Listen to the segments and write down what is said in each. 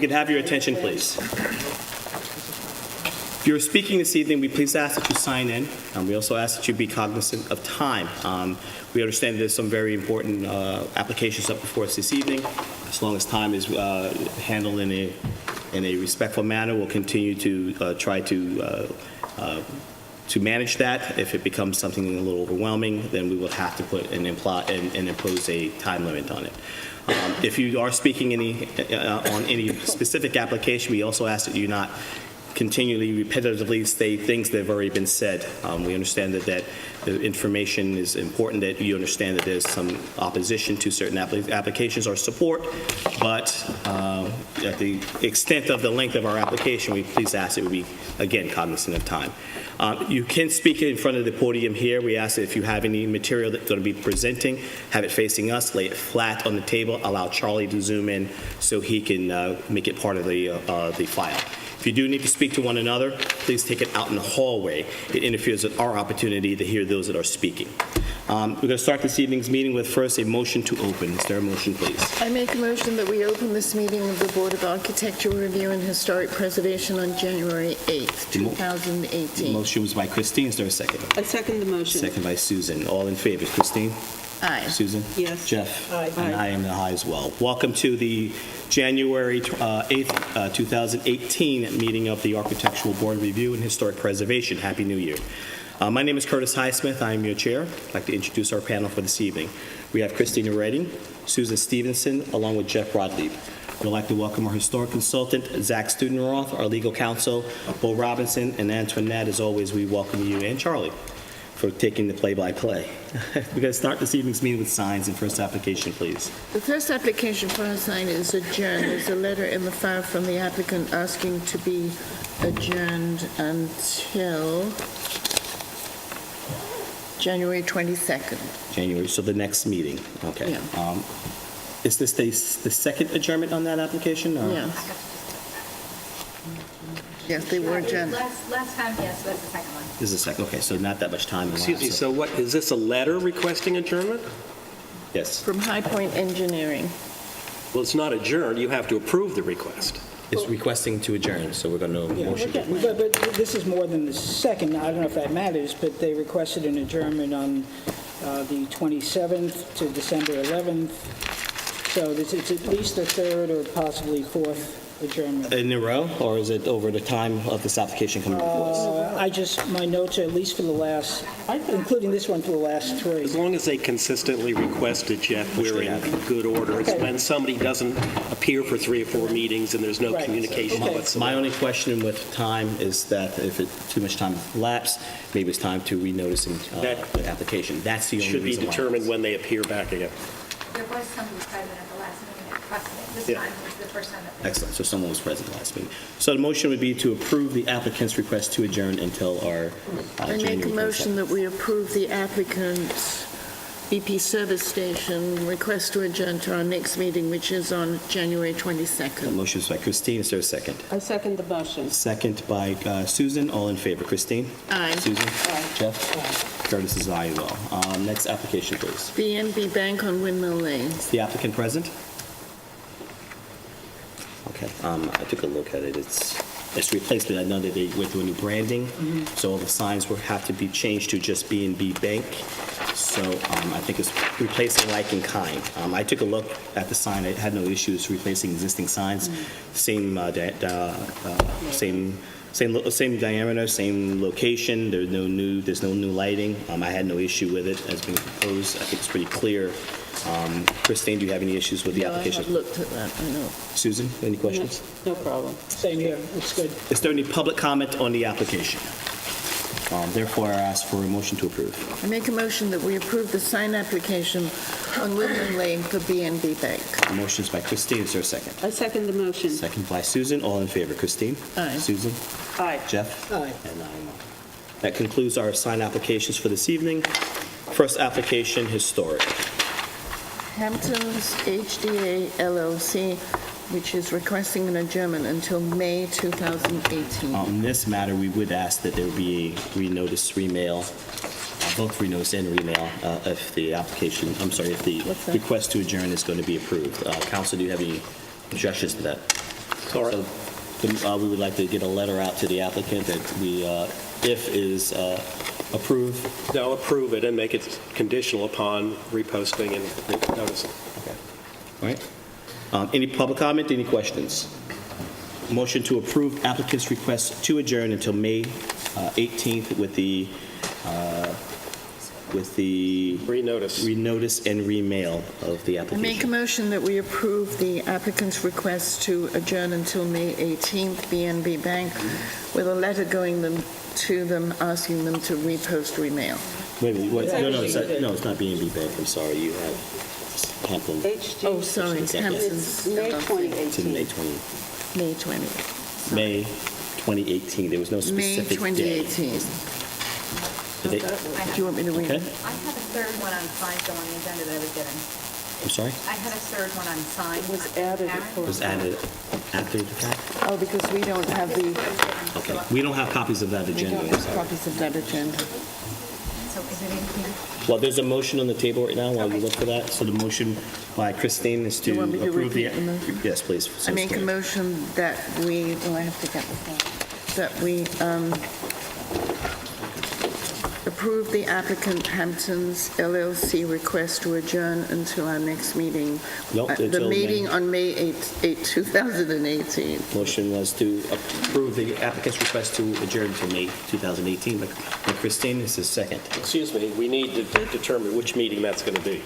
could have your attention, please. If you're speaking this evening, we please ask that you sign in. We also ask that you be cognizant of time. We understand there's some very important applications up before us this evening. As long as time is handled in a respectful manner, we'll continue to try to manage that. If it becomes something a little overwhelming, then we will have to put and impose a time limit on it. If you are speaking on any specific application, we also ask that you not continually repetitively state things that have already been said. We understand that the information is important, that you understand that there's some opposition to certain applications or support, but at the extent of the length of our application, we please ask that we be, again, cognizant of time. You can speak in front of the podium here. We ask that if you have any material that's going to be presenting, have it facing us, lay it flat on the table, allow Charlie to zoom in so he can make it part of the file. If you do need to speak to one another, please take it out in the hallway. It interferes with our opportunity to hear those that are speaking. We're going to start this evening's meeting with first a motion to open. Is there a motion, please? I make a motion that we open this meeting of the Board of Architectural Review and Historic Preservation on January 8th, 2018. The motion was by Christine. Is there a second? I second the motion. Second by Susan. All in favor? Christine? Aye. Susan? Yes. Jeff? Aye. And I am the aye as well. Welcome to the January 8th, 2018 meeting of the Architectural Board Review and Historic Preservation. Happy New Year. My name is Curtis Highsmith. I am your chair. I'd like to introduce our panel for this evening. We have Christina Redding, Susan Stevenson, along with Jeff Rodlieb. We'd like to welcome our historic consultant, Zach Studenroth, our legal counsel, Bo Robinson, and Antoinette. As always, we welcome you, and Charlie, for taking the play-by-play. We're going to start this evening's meeting with signs and first application, please. The first application for a sign is adjourned. There's a letter in the file from the applicant asking to be adjourned until January 22nd. January, so the next meeting. Okay. Yeah. Is this the second adjournment on that application? Or? Yes. Yes, they were adjourned. Last time, yes, that's the second one. This is the second. Okay, so not that much time. Excuse me, so what, is this a letter requesting adjournment? Yes. From High Point Engineering. Well, it's not adjourned, you have to approve the request. It's requesting to adjourn, so we're going to motion. But this is more than the second. I don't know if that matters, but they requested an adjournment on the 27th to December 11th. So it's at least a third or possibly fourth adjournment. In a row, or is it over the time of this application coming before us? My notes are at least for the last, including this one, for the last three. As long as they consistently request it, Jeff, we're in good order. It's when somebody doesn't appear for 3 or 4 meetings and there's no Right. communication whatsoever. My only question with time is that if too much time lapsed, maybe it's time to renoticing the application. That's the only Should be reason why. determined when they appear back again. There was somebody present at the last meeting that requested it. This Yeah. time was the first time that they... Excellent. So someone was present last meeting. So the motion would be to approve the applicant's request to adjourn until our I January make a motion 27th. that we approve the applicant's BP service station request to adjourn to our next meeting, which is on January The 22nd. motion is by Christine. Is there a second? I second the motion. Second by Susan. All in favor. Christine? Aye. Susan? Jeff? Curtis is aye as well. Next application, please. BNB Bank on Windmill Lane. Is the applicant present? Okay. I took a look at it. It's replacement. I know that they went through a new branding, so all the signs will have to be changed to just B&B Bank. So I think it's replacing like in kind. I took a look at the sign. I had no issues replacing existing signs. Same same diameter, same location. There's no new lighting. I had no issue with it as being proposed. I think it's pretty clear. Christine, do you have any issues with the No, I application? have looked at that, I know. Susan, any questions? No problem. Same here. It's good. Is there any public comment on the application? Therefore, I ask for a motion to approve. I make a motion that we approve the sign application on Windmill Lane for BNB Bank. The motion is by Christine. Is there a second? I second the motion. Second by Susan. All in favor. Christine? Aye. Susan? Aye. Jeff? Aye. And I'm aye. That concludes our sign applications for this evening. First application, historic. Hampton's HDA LLC, which is requesting an adjournment until May 2018. On this matter, we would ask that there be a renotice, remail, both renotice and remail, if the application, if the What's that? request to adjourn is going to be approved. Council, do you have any objections to that? All right. So we would like to get a letter out to the applicant that we, if is approved. They'll approve it and make it conditional upon reposting and noticing. All right. Any public comment, any questions? Motion to approve applicant's request to adjourn until May 18th with the renotice and remail of the I application. make a motion that we approve the applicant's request to adjourn until May 18th, BNB Bank, with a letter going to them asking them to repost, remail. Wait a minute, what? No, it's not B&B Bank, I'm sorry, you have Hampton. HG. Oh, sorry, it's It's Hampton's. May It's in 2018. May 20. May 2018, there was no May specific day. 2018. The date- Do you want me to read Okay, it? I had a third one unsigned, so on the agenda that I was given. I'm sorry, I had a third one unsigned. It was added Karen? for. it was added after the fact? Oh, because we don't have the, Okay, we don't have copies of that we agenda. don't I'm have sorry. copies of that agenda. So is it in here? Well, there's a motion on the table right now while you look for that. So the motion by Christine is Do you to want me to approve the... repeat the motion? Yes, please. I make a motion that we, I have to get the phone, that we approve the applicant Hampton's LLC request to adjourn until our next meeting. Nope, The until meeting May. on May 8, 2018. Motion was to approve the applicant's request to adjourn until May 2018. But Christine, this is second. Excuse me, we need to determine which meeting that's going to be.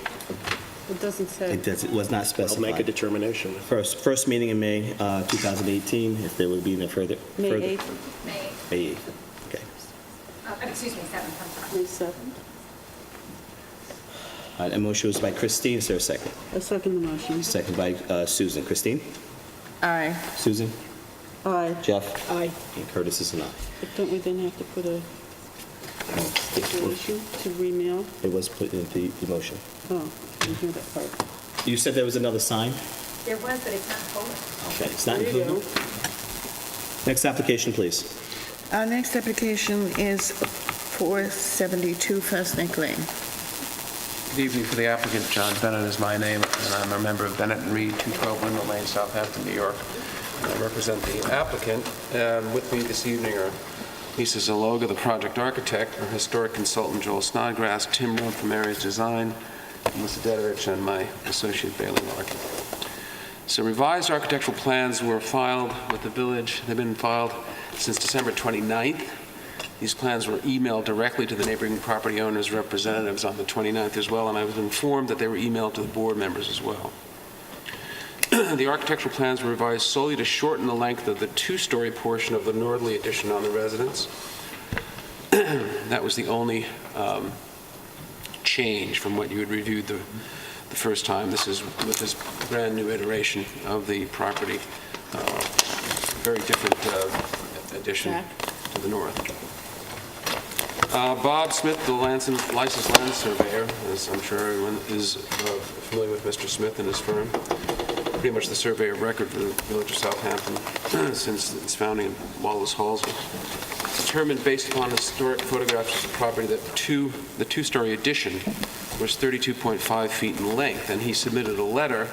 It doesn't say. It was not I'll make a specified. determination. First meeting in May 2018, if there would be no further... May further- 8th, May, May 8th, okay. excuse me, 7th, I'm sorry. May 7th. All right, a motion was by Christine. Is there a second? I second the motion. Second by Susan. Christine? Aye. Susan? Aye. Jeff? Aye. And Curtis is an aye. But don't we then have to put a stipulation to remail? It was put in the motion. Oh, I didn't hear that part. You said there was another sign? There was, but it's not forward. Okay, it's not There you included? Next application, please. Our next application is 472 First Neck Lane. Good evening for the applicant. John Bennett is my name, and I'm a member of Bennett and Reed, 212 Windmill Lane, Southampton, New York. I represent the applicant. With me this evening are Lisa Zaloga, the project architect, our historic consultant Joel Snodgrass, Tim Rump from Aries Design, Melissa Dedovich, and my associate Bailey Larkin. So revised architectural plans were filed with the village. They've been filed since December 29th. These plans were emailed directly to the neighboring property owners' representatives on the 29th as well, and I was informed that they were emailed to the board members as well. The architectural plans were revised solely to shorten the length of the two-story portion of the northerly addition on the residence. That was the only change from what you had reviewed the first time. This is with this brand-new iteration of the property, very different addition to the north. Bob Smith, the licensed land surveyor, as I'm sure everyone is familiar with Mr. Smith and his firm, pretty much the surveyor of record for the village of Southampton since its founding in Wallace Halsey, determined based upon historic photographs of the property that the two-story addition was 32.5 feet in length, and he submitted a letter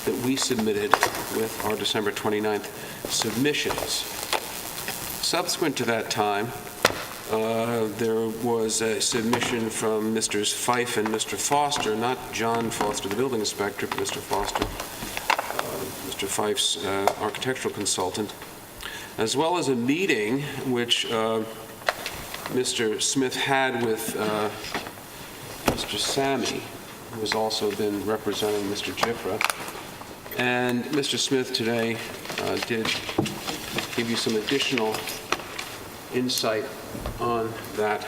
that we submitted with our December 29th submissions. Subsequent to that time, there was a submission from Mr. Fife and Mr. Foster, not John Foster, the building inspector, but Mr. Foster, Mr. Fife's architectural consultant, as well as a meeting which Mr. Smith had with Mr. Sammy, who has also been representing Mr. Jifra. And Mr. Smith today did give you some additional insight on that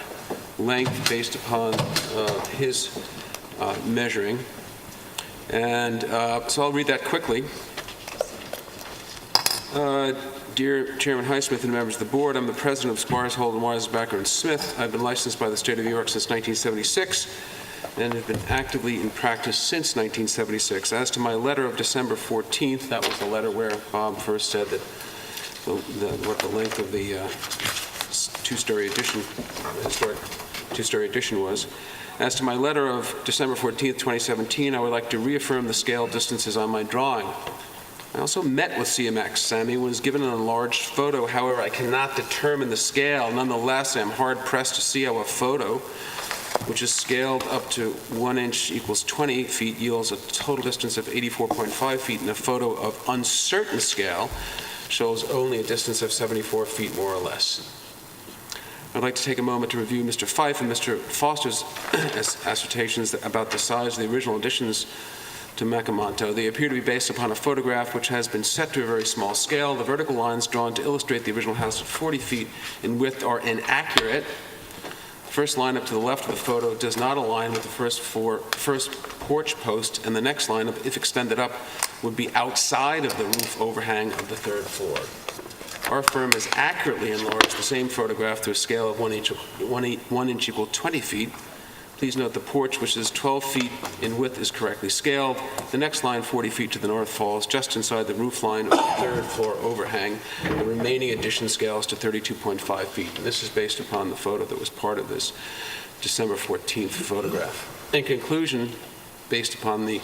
length based upon his measuring. And so I'll read that quickly. Dear Chairman Highsmith and members of the board, I'm the president of Squires, Holden, Wise, Backer & Smith. I've been licensed by the state of New York since 1976 and have been actively in practice since 1976. As to my letter of December 14th, that was the letter where Bob first said that what the length of the two-story addition, historic two-story addition was. As to my letter of December 14th, 2017, I would like to reaffirm the scale distances on my drawing. I also met with CMX. Sammy was given an enlarged photo. However, I cannot determine the scale. Nonetheless, I'm hard-pressed to see how a photo, which is scaled up to 1 inch equals 20 feet, yields a total distance of 84.5 feet, and a photo of uncertain scale shows only a distance of 74 feet, more or less. I'd like to take a moment to review Mr. Fife and Mr. Foster's assertions about the size of the original additions to Makamonto. They appear to be based upon a photograph which has been set to a very small scale. The vertical lines drawn to illustrate the original house at 40 feet in width are inaccurate. The first line up to the left of the photo does not align with the first porch post, and the next line, if extended up, would be outside of the roof overhang of the third floor. Our firm has accurately enlarged the same photograph to a scale of 1 inch equal 20 feet. Please note the porch, which is 12 feet in width, is correctly scaled. The next line, 40 feet to the north, falls just inside the roof line of the third floor overhang. The remaining addition scales to 32.5 feet. And this is based upon the photo that was part of this December 14th photograph. In conclusion, based upon the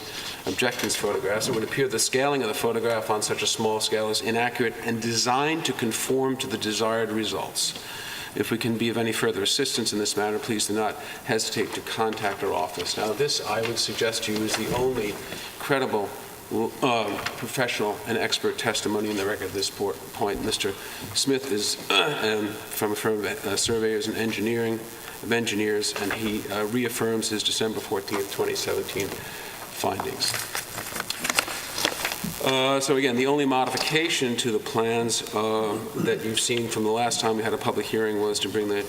objectance photographs, it would appear the scaling of the photograph on such a small scale is inaccurate and designed to conform to the desired results. If we can be of any further assistance in this matter, please do not hesitate to contact our office. Now, this, I would suggest to you, is the only credible professional and expert testimony in the record at this point. Mr. Smith is from a firm of surveyors and engineers, and he reaffirms his December 14th, 2017 findings. So again, the only modification to the plans that you've seen from the last time we had a public hearing was to bring the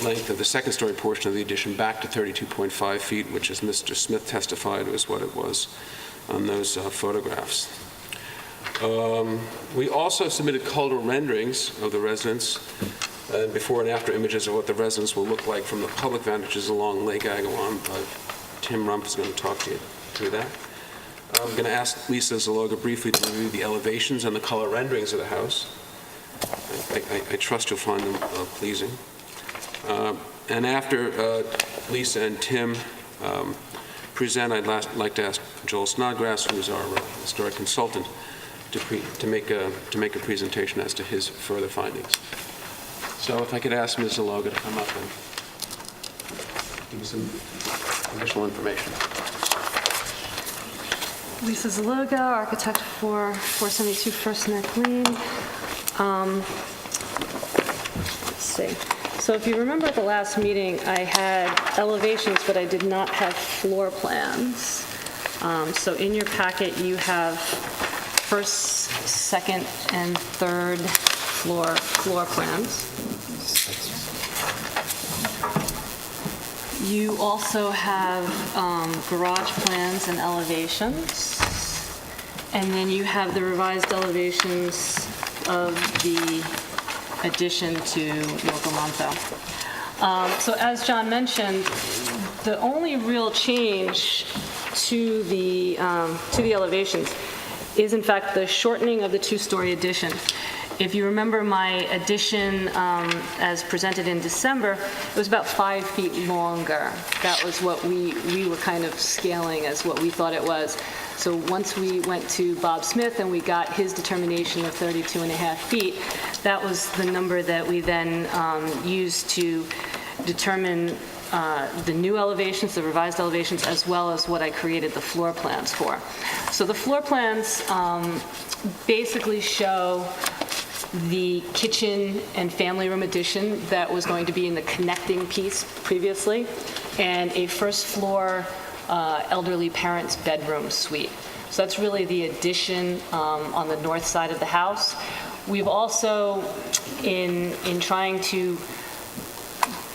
length of the second-story portion of the addition back to 32.5 feet, which, as Mr. Smith testified, was what it was on those photographs. We also submitted color renderings of the residence and before and after images of what the residence will look like from the public vantages along Lake Agawam. Tim Rump is going to talk to you through that. I'm going to ask Lisa Zaloga briefly to review the elevations and the color renderings of the house. I trust you'll find them pleasing. And after Lisa and Tim present, I'd like to ask Joel Snodgrass, who is our historic consultant, to make a presentation as to his further findings. So if I could ask Ms. Zaloga to come up and give me some additional information. Lisa Zaloga, architect for 472 First Neck Lane. Let's see. So if you remember at the last meeting, I had elevations, but I did not have floor plans. So in your packet, you have first, second, and third floor plans. You also have garage plans and elevations. And then you have the revised elevations of the addition to Makamonto. So as John mentioned, the only real change to the elevations is in fact the shortening of the two-story addition. If you remember my addition as presented in December, it was about 5 feet longer. That was what we were kind of scaling as what we thought it was. So once we went to Bob Smith and we got his determination of 32.5 feet, that was the number that we then used to determine the new elevations, the revised elevations, as well as what I created the floor plans for. So the floor plans basically show the kitchen and family room addition that was going to be in the connecting piece previously, and a first floor elderly parents' bedroom suite. So that's really the addition on the north side of the house. We've also, in trying to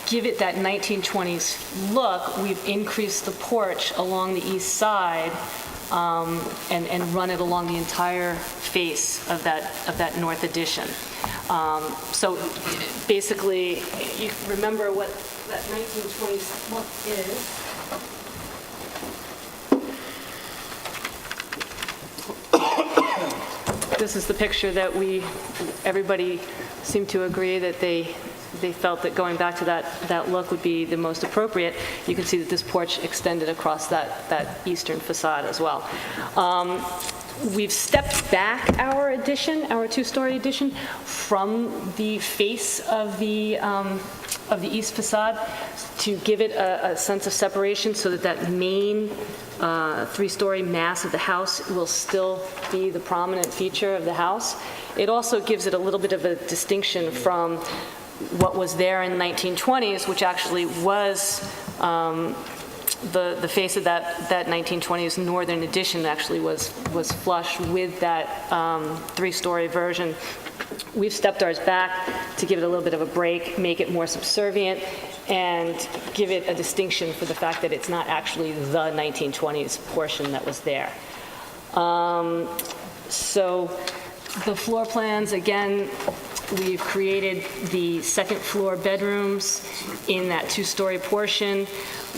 give it that 1920s look, we've increased the porch along the east side and run it along the entire face of that north addition. So basically, you remember what that 1920s look is. This is the picture that everybody seemed to agree that they felt that going back to that look would be the most appropriate. You can see that this porch extended across that eastern facade as well. We've stepped back our addition, our two-story addition, from the face of the east facade to give it a sense of separation so that that main three-story mass of the house will still be the prominent feature of the house. It also gives it a little bit of a distinction from what was there in the 1920s, which actually was the face of that 1920s northern addition actually was flush with that three-story version. We've stepped ours back to give it a little bit of a break, make it more subservient, and give it a distinction for the fact that it's not actually the 1920s portion that was there. So the floor plans, again, we've created the second floor bedrooms in that two-story portion.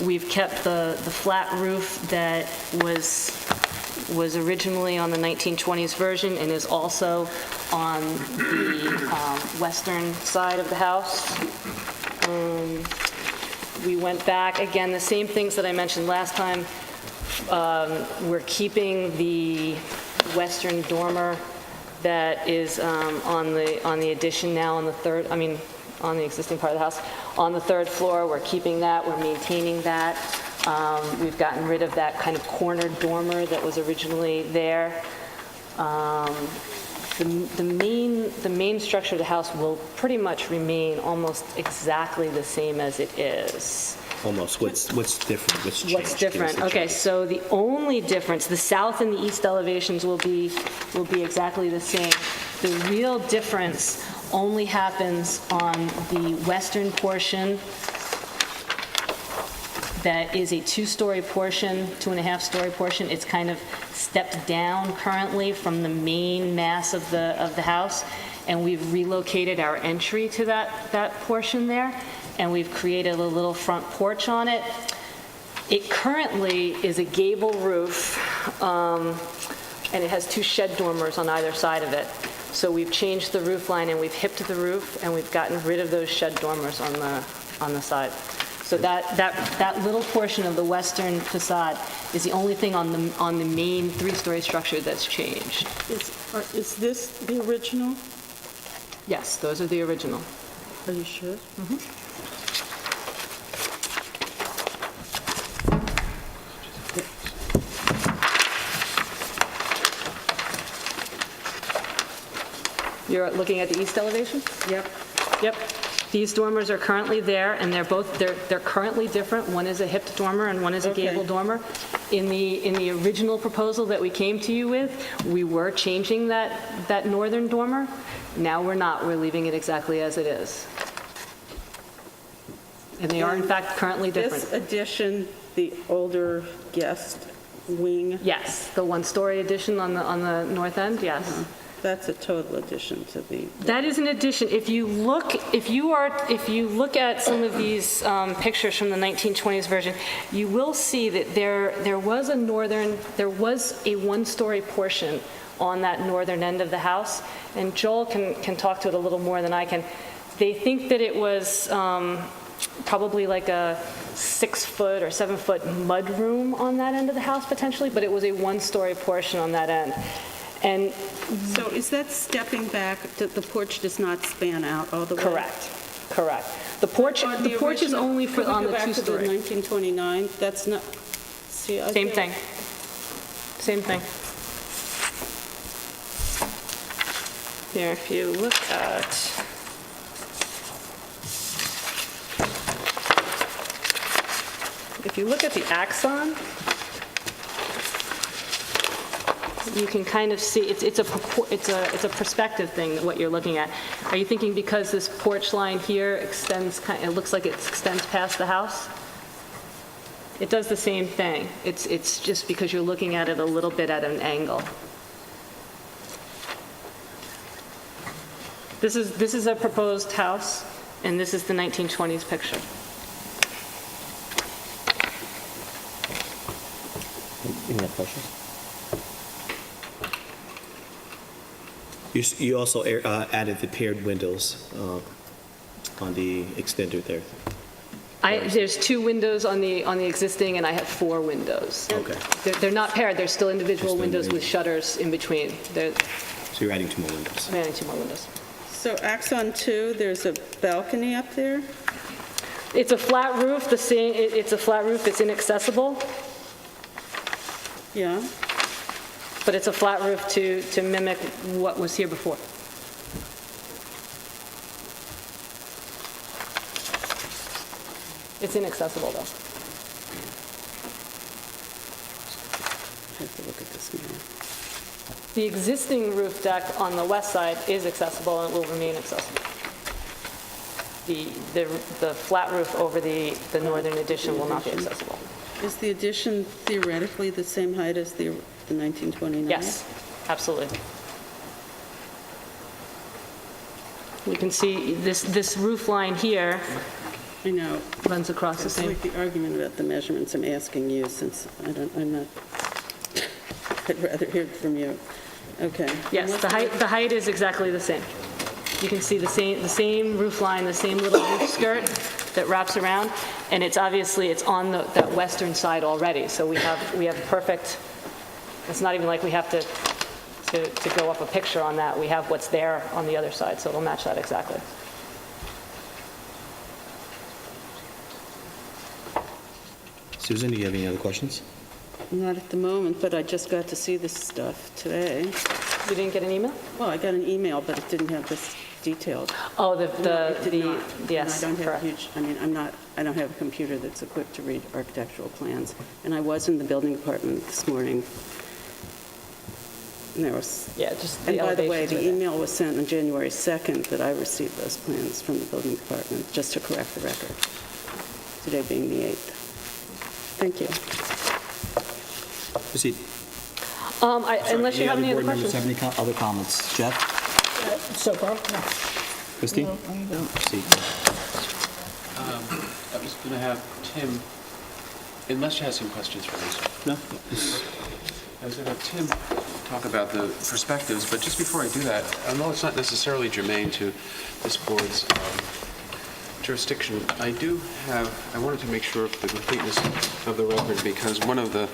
We've kept the flat roof that was originally on the 1920s version and is also on the western side of the house. We went back, again, the same things that I mentioned last time. We're keeping the western dormer that is on the addition now on the third, on the existing part of the house. On the third floor, we're keeping that, we're maintaining that. We've gotten rid of that kind of corner dormer that was originally there. The main structure of the house will pretty much remain almost exactly the same as it is. Almost. What's different? What's changed? What's different? Okay, so the only difference, the south and the east elevations will be exactly the same. The real difference only happens on the western portion that is a two-story portion, 2.5-story portion. It's kind of stepped down currently from the main mass of the house, and we've relocated our entry to that portion there, and we've created a little front porch on it. It currently is a gable roof, and it has two shed dormers on either side of it. So we've changed the roof line and we've hipped the roof, and we've gotten rid of those shed dormers on the side. So that little portion of the western facade is the only thing on the main three-story structure that's changed. Is this the original? Yes, those are the original. Are you sure? You're looking at the east elevation? Yep. Yep. These dormers are currently there, and they're currently different. One is a hipped dormer and one is a gable dormer. In the original proposal that we came to you with, we were changing that northern dormer. Now we're not. We're leaving it exactly as it is. And they are, in fact, currently different. This addition, the older guest wing, Yes, the one-story addition on the north end, yes. that's a total addition to the... That is an addition. If you look at some of these pictures from the 1920s version, you will see that there was a one-story portion on that northern end of the house, and Joel can talk to it a little more than I can. They think that it was probably like a 6-foot or 7-foot mudroom on that end of the house potentially, but it was a one-story portion on that end. And So is that stepping back, that the porch does not span out all the way? correct. The porch is only for on the Could we go back to the two-story. 1929? That's not, see, I Same think- thing. Same thing. Here, if you look at... If you look at the axon, you can kind of see, it's a perspective thing, what you're looking at. Are you thinking because this porch line here extends, it looks like it extends past the house? It does the same thing. It's just because you're looking at it a little bit at an angle. This is a proposed house, and this is the 1920s picture. Any other questions? You also added the paired windows on the extender there. There's 2 windows on the existing, and I have 4 windows. Okay. They're not paired, they're still individual Just windows with individual. shutters in between. They're So you're adding 2 more windows. adding 2 more windows. So Axon 2, there's a balcony up there? It's a flat roof, it's a flat roof, it's inaccessible, Yeah. but it's a flat roof to mimic what was here before. It's inaccessible, though. I have to look at this now. The existing roof deck on the west side is accessible and will remain accessible. The flat roof over the northern addition will not be accessible. Is the addition theoretically the same height as the 1929? Yes, absolutely. You can see this roof line here I know. runs across the It's same. like the argument about the measurements I'm asking you, since I'm not, I'd rather hear it from you. Okay. Yes, the height is exactly the same. You can see the same roof line, the same little roof skirt that wraps around, and it's on that western side already. So we have perfect. It's not even like we have to go up a picture on that. We have what's there on the other side, so it'll match that exactly. Susan, do you have any other questions? Not at the moment, but I just got to see this stuff today. You didn't get an email? Well, I got an email, but it didn't have this detailed. Oh, No, it did not. yes, And I don't have correct. huge, I don't have a computer that's equipped to read architectural plans. And I was in the building department this morning. And there was, Yeah, just and the by the way, elevations the are there. email was sent on January 2nd that I received those plans from the building department, just to correct the record. Today being the 8th. Thank you. Proceed. Unless you have any other board members questions. have any other comments? Jeff? So far, no. Christine? I don't. Proceed. I was going to have Tim, unless you have some questions for me. No? I was going to have Tim talk about the perspectives, but just before I do that, I know it's not necessarily germane to this board's jurisdiction. I wanted to make sure of the completeness of the record, because one of the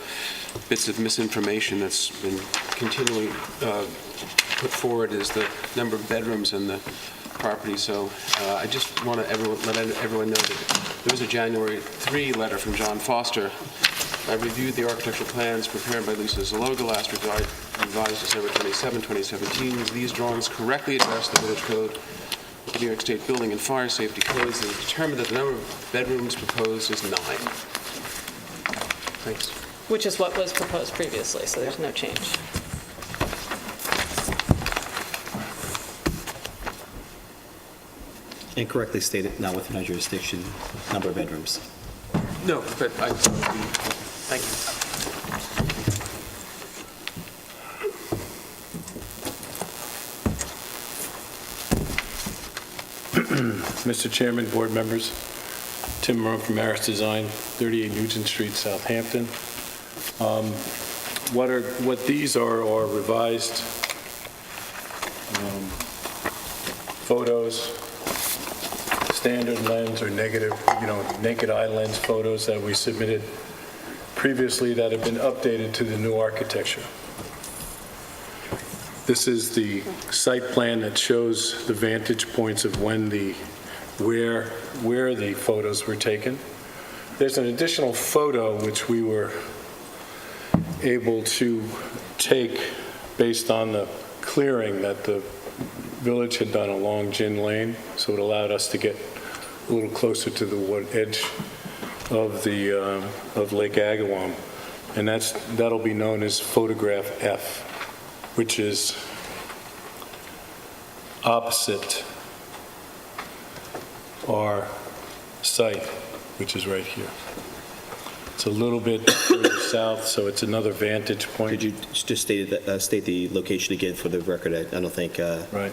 bits of misinformation that's been continually put forward is the number of bedrooms in the property. So I just want to let everyone know that there was a January 3 letter from John Foster. I reviewed the architectural plans prepared by Lisa Zaloga, revised December 27, 2017. These drawings correctly address the village code, the New York State Building and Fire Safety Codes, and determined that the number of bedrooms proposed is 9. Thanks. Which is what was proposed previously, so there's no change. Incorrectly stated, not within our jurisdiction, number of bedrooms. No, but thank you. Mr. Chairman, board members, Tim Moreau from Maris Design, 38 Newton Street, Southampton. What these are revised photos, standard lens or negative, naked eye lens photos that we submitted previously that have been updated to the new architecture. This is the site plan that shows the vantage points of where the photos were taken. There's an additional photo which we were able to take based on the clearing that the village had done along Gin Lane, so it allowed us to get a little closer to the edge of Lake Agawam, and that'll be known as photograph F, which is opposite our site, which is right here. It's a little bit further south, so it's another vantage point. Could you just state the location again for the record? I don't think... Right.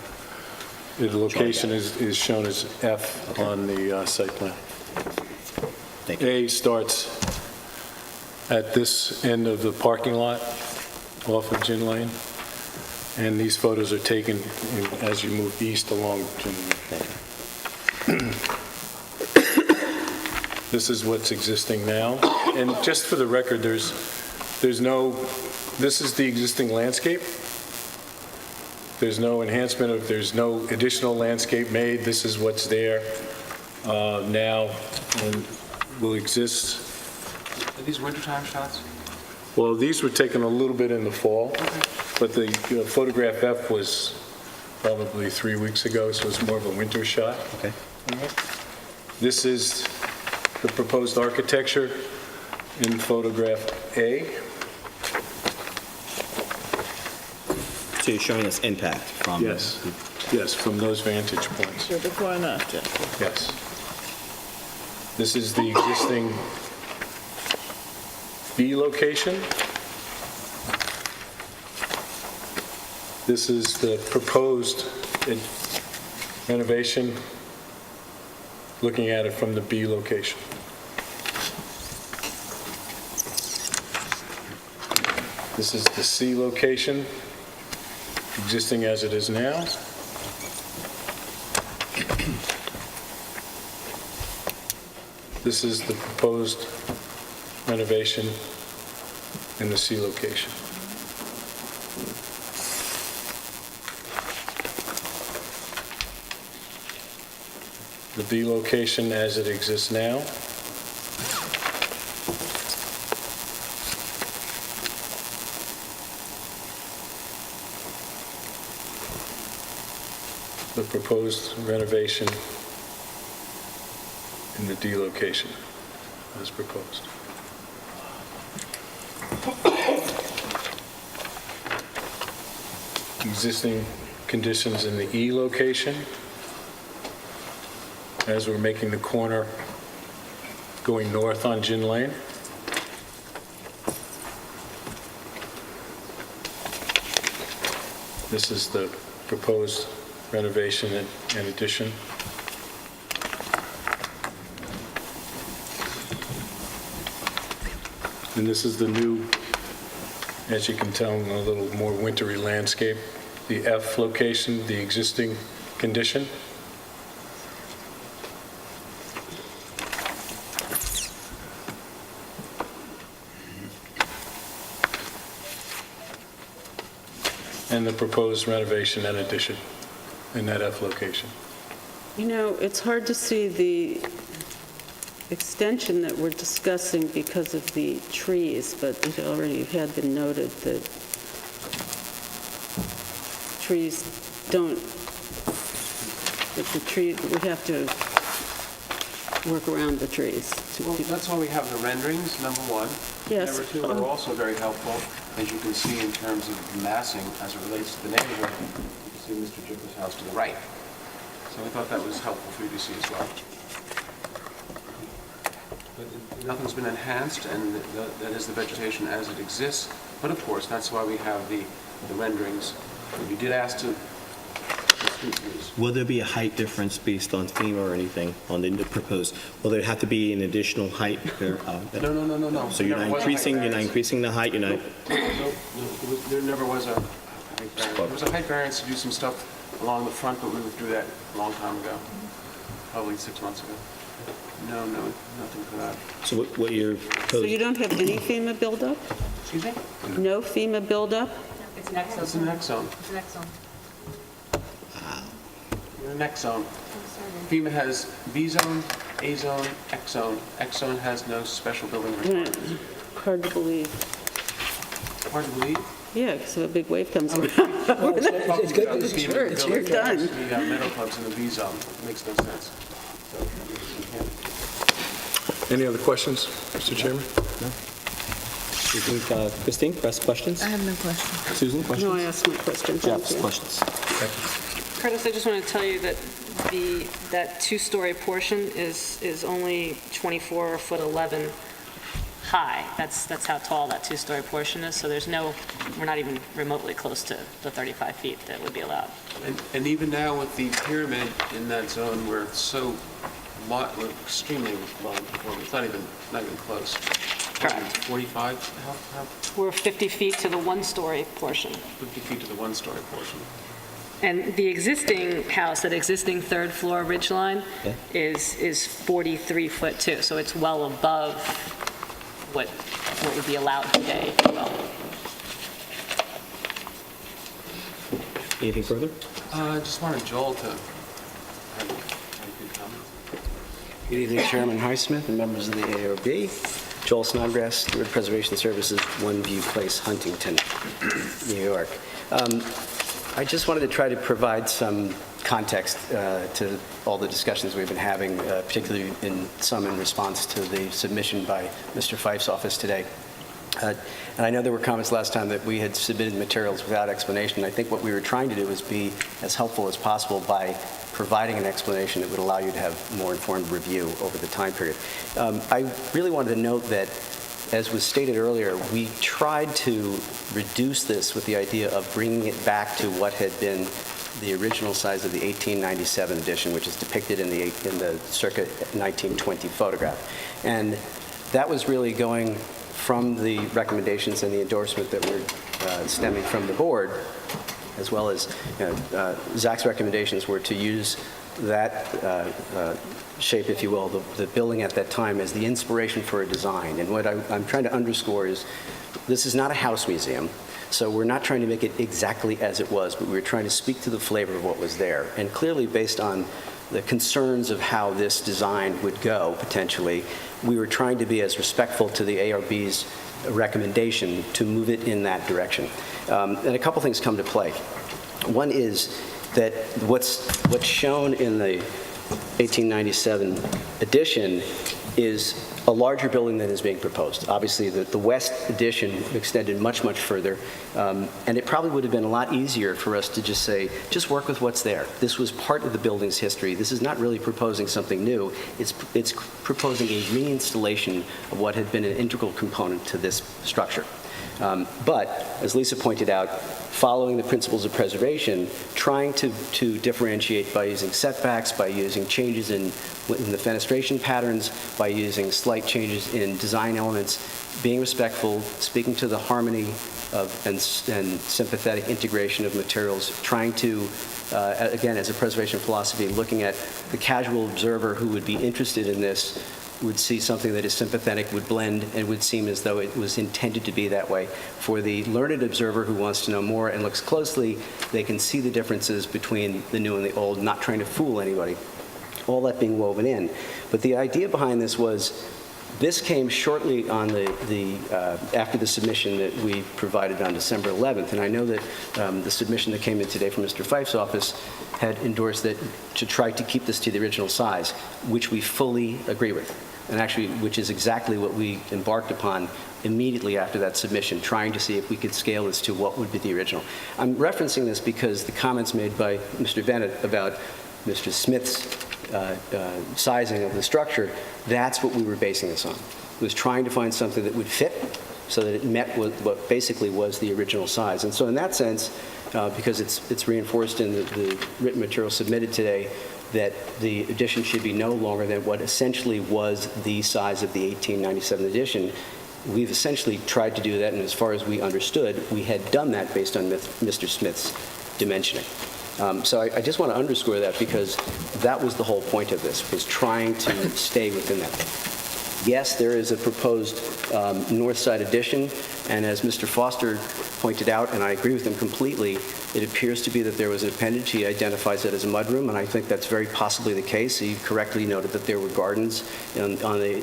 The location is shown as F on the site plan. Thank you. A starts at this end of the parking lot off of Gin Lane, and these photos are taken as you move east along Gin Lane. Thank you. This is what's existing now. And just for the record, there's no, this is the existing landscape. There's no enhancement of, there's no additional landscape made. This is what's there now and will exist. Are these wintertime shots? Well, these were taken a little bit in the fall, but the photograph F was probably 3 weeks ago, so it's more of a winter shot. Okay. This is the proposed architecture in photograph A. So you're showing us impact from... Yes, yes, from those vantage points. So before and after. Yes. This is the existing B location. This is the proposed renovation, looking at it from the B location. This is the C location, existing as it is now. This is the proposed renovation in the C location. The B location as it exists now. The proposed renovation in the D location as proposed. Existing conditions in the E location as we're making the corner going north on Gin Lane. This is the proposed renovation and addition. And this is the new, as you can tell, a little more wintry landscape. The F location, the existing condition. And the proposed renovation and addition in that F location. You know, it's hard to see the extension that we're discussing because of the trees, but it already had been noted that trees don't, that the tree, we have to work around the trees. Well, that's why we have the renderings, number one. Yes. Number two, are also very helpful, as you can see in terms of massing as it relates to the neighborhood. You can see Mr. Jibber's house to the right. So I thought that was helpful for you to see as well. But nothing's been enhanced, and that is the vegetation as it exists. But of course, that's why we have the renderings. You did ask to... Will there be a height difference based on FEMA or anything on the proposed? Will there have to be an additional height there? No. So you're not increasing the height, you're not... No, there never was a height variance. There was a height variance to do some stuff along the front, but we withdrew that a long time ago, probably 6 months ago. No, nothing for that. So what you're So proposing? you don't have any FEMA buildup? Excuse me? No FEMA buildup? It's an X zone. It's an X zone. It's an X zone. You're an X zone. FEMA has B zone, A zone, X zone. X zone has no special building requirements. Hard to believe. Hard to believe. Yeah, because if a big wave comes around. Talking about the FEMA Church, you're building done. requirements, we have meadow clubs in the B zone. It makes no sense. So, you can't- Any other questions, Mr. Chairman? You think, Christine, press questions? I have no question. Susan, questions? No, I asked my question. Thank Jeff, you. questions? Curtis, I just want to tell you that that two-story portion is only 24 foot 11 high. That's how tall that two-story portion is, so we're not even remotely close to the 35 feet that would be allowed. And even now with the pyramid in that zone, we're so we're extremely low conforming. It's not even close. Correct. 45, We're 50 feet to the one-story portion. 50 feet to the one-story portion. And the existing house, that existing third floor ridgeline is 43 foot too, so it's well above what would be allowed today. Well, Anything further? I just wanted Joel to have a few comments. Good evening, Chairman Highsmith and members of the ARB. Joel Snodgrass, Steward Preservation Services, One View Place, Huntington, New York. I just wanted to try to provide some context to all the discussions we've been having, particularly in response to the submission by Mr. Fife's office today. And I know there were comments last time that we had submitted materials without explanation. I think what we were trying to do was be as helpful as possible by providing an explanation that would allow you to have more informed review over the time period. I really wanted to note that, as was stated earlier, we tried to reduce this with the idea of bringing it back to what had been the original size of the 1897 edition, which is depicted in the circa 1920 photograph. And that was really going from the recommendations and the endorsement that were stemming from the board, as well as Zach's recommendations were to use that shape, if you will, the building at that time as the inspiration for a design. And what I'm trying to underscore is this is not a house museum, so we're not trying to make it exactly as it was, but we're trying to speak to the flavor of what was there. And clearly, based on the concerns of how this design would go, potentially, we were trying to be as respectful to the ARB's recommendation to move it in that direction. And a couple things come to play. One is that what's shown in the 1897 edition is a larger building than is being proposed. Obviously, the West edition extended much, much further, and it probably would have been a lot easier for us to just say, just work with what's there. This was part of the building's history. This is not really proposing something new. It's proposing a reinstallation of what had been an integral component to this structure. But, as Lisa pointed out, following the principles of preservation, trying to differentiate by using setbacks, by using changes in the fenestration patterns, by using slight changes in design elements, being respectful, speaking to the harmony of and sympathetic integration of materials, trying to, again, as a preservation philosophy, looking at the casual observer who would be interested in this would see something that is sympathetic, would blend, and would seem as though it was intended to be that way. For the learned observer who wants to know more and looks closely, they can see the differences between the new and the old, not trying to fool anybody. All that being woven in. But the idea behind this was, this came shortly on after the submission that we provided on December 11th, and I know that the submission that came in today from Mr. Fife's office had endorsed that to try to keep this to the original size, which we fully agree with, and actually, which is exactly what we embarked upon immediately after that submission, trying to see if we could scale this to what would be the original. I'm referencing this because the comments made by Mr. Bennett about Mr. Smith's sizing of the structure, that's what we were basing this on. It was trying to find something that would fit so that it met what basically was the original size. And so in that sense, because it's reinforced in the written material submitted today, that the addition should be no longer than what essentially was the size of the 1897 edition. We've essentially tried to do that, and as far as we understood, we had done that based on Mr. Smith's dimensioning. So I just want to underscore that, because that was the whole point of this, was trying to stay within that. Yes, there is a proposed north side addition, and as Mr. Foster pointed out, and I agree with him completely, it appears to be that there was an appendage. He identifies it as a mudroom, and I think that's very possibly the case. He correctly noted that there were gardens. On the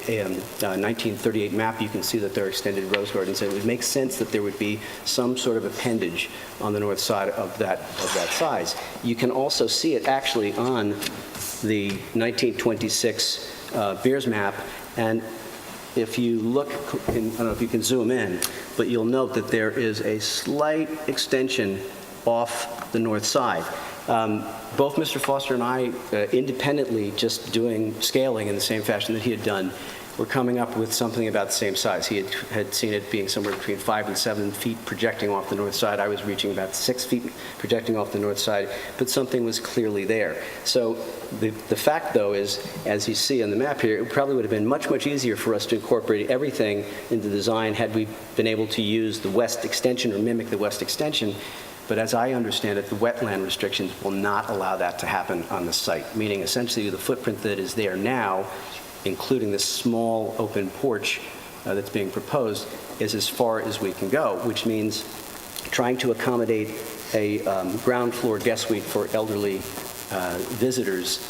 1938 map, you can see that there are extended rose gardens, and it would make sense that there would be some sort of appendage on the north side of that size. You can also see it actually on the 1926 Beers map, and if you look, I don't know if you can zoom in, but you'll note that there is a slight extension off the north side. Both Mr. Foster and I, independently, just doing scaling in the same fashion that he had done, were coming up with something about the same size. He had seen it being somewhere between 5 and 7 feet projecting off the north side. I was reaching about 6 feet projecting off the north side, but something was clearly there. So the fact, though, is, as you see on the map here, it probably would have been much, much easier for us to incorporate everything into the design had we been able to use the west extension or mimic the west extension. But as I understand it, the wetland restrictions will not allow that to happen on the site, meaning essentially the footprint that is there now, including this small open porch that's being proposed, is as far as we can go, which means trying to accommodate a ground floor guest suite for elderly visitors,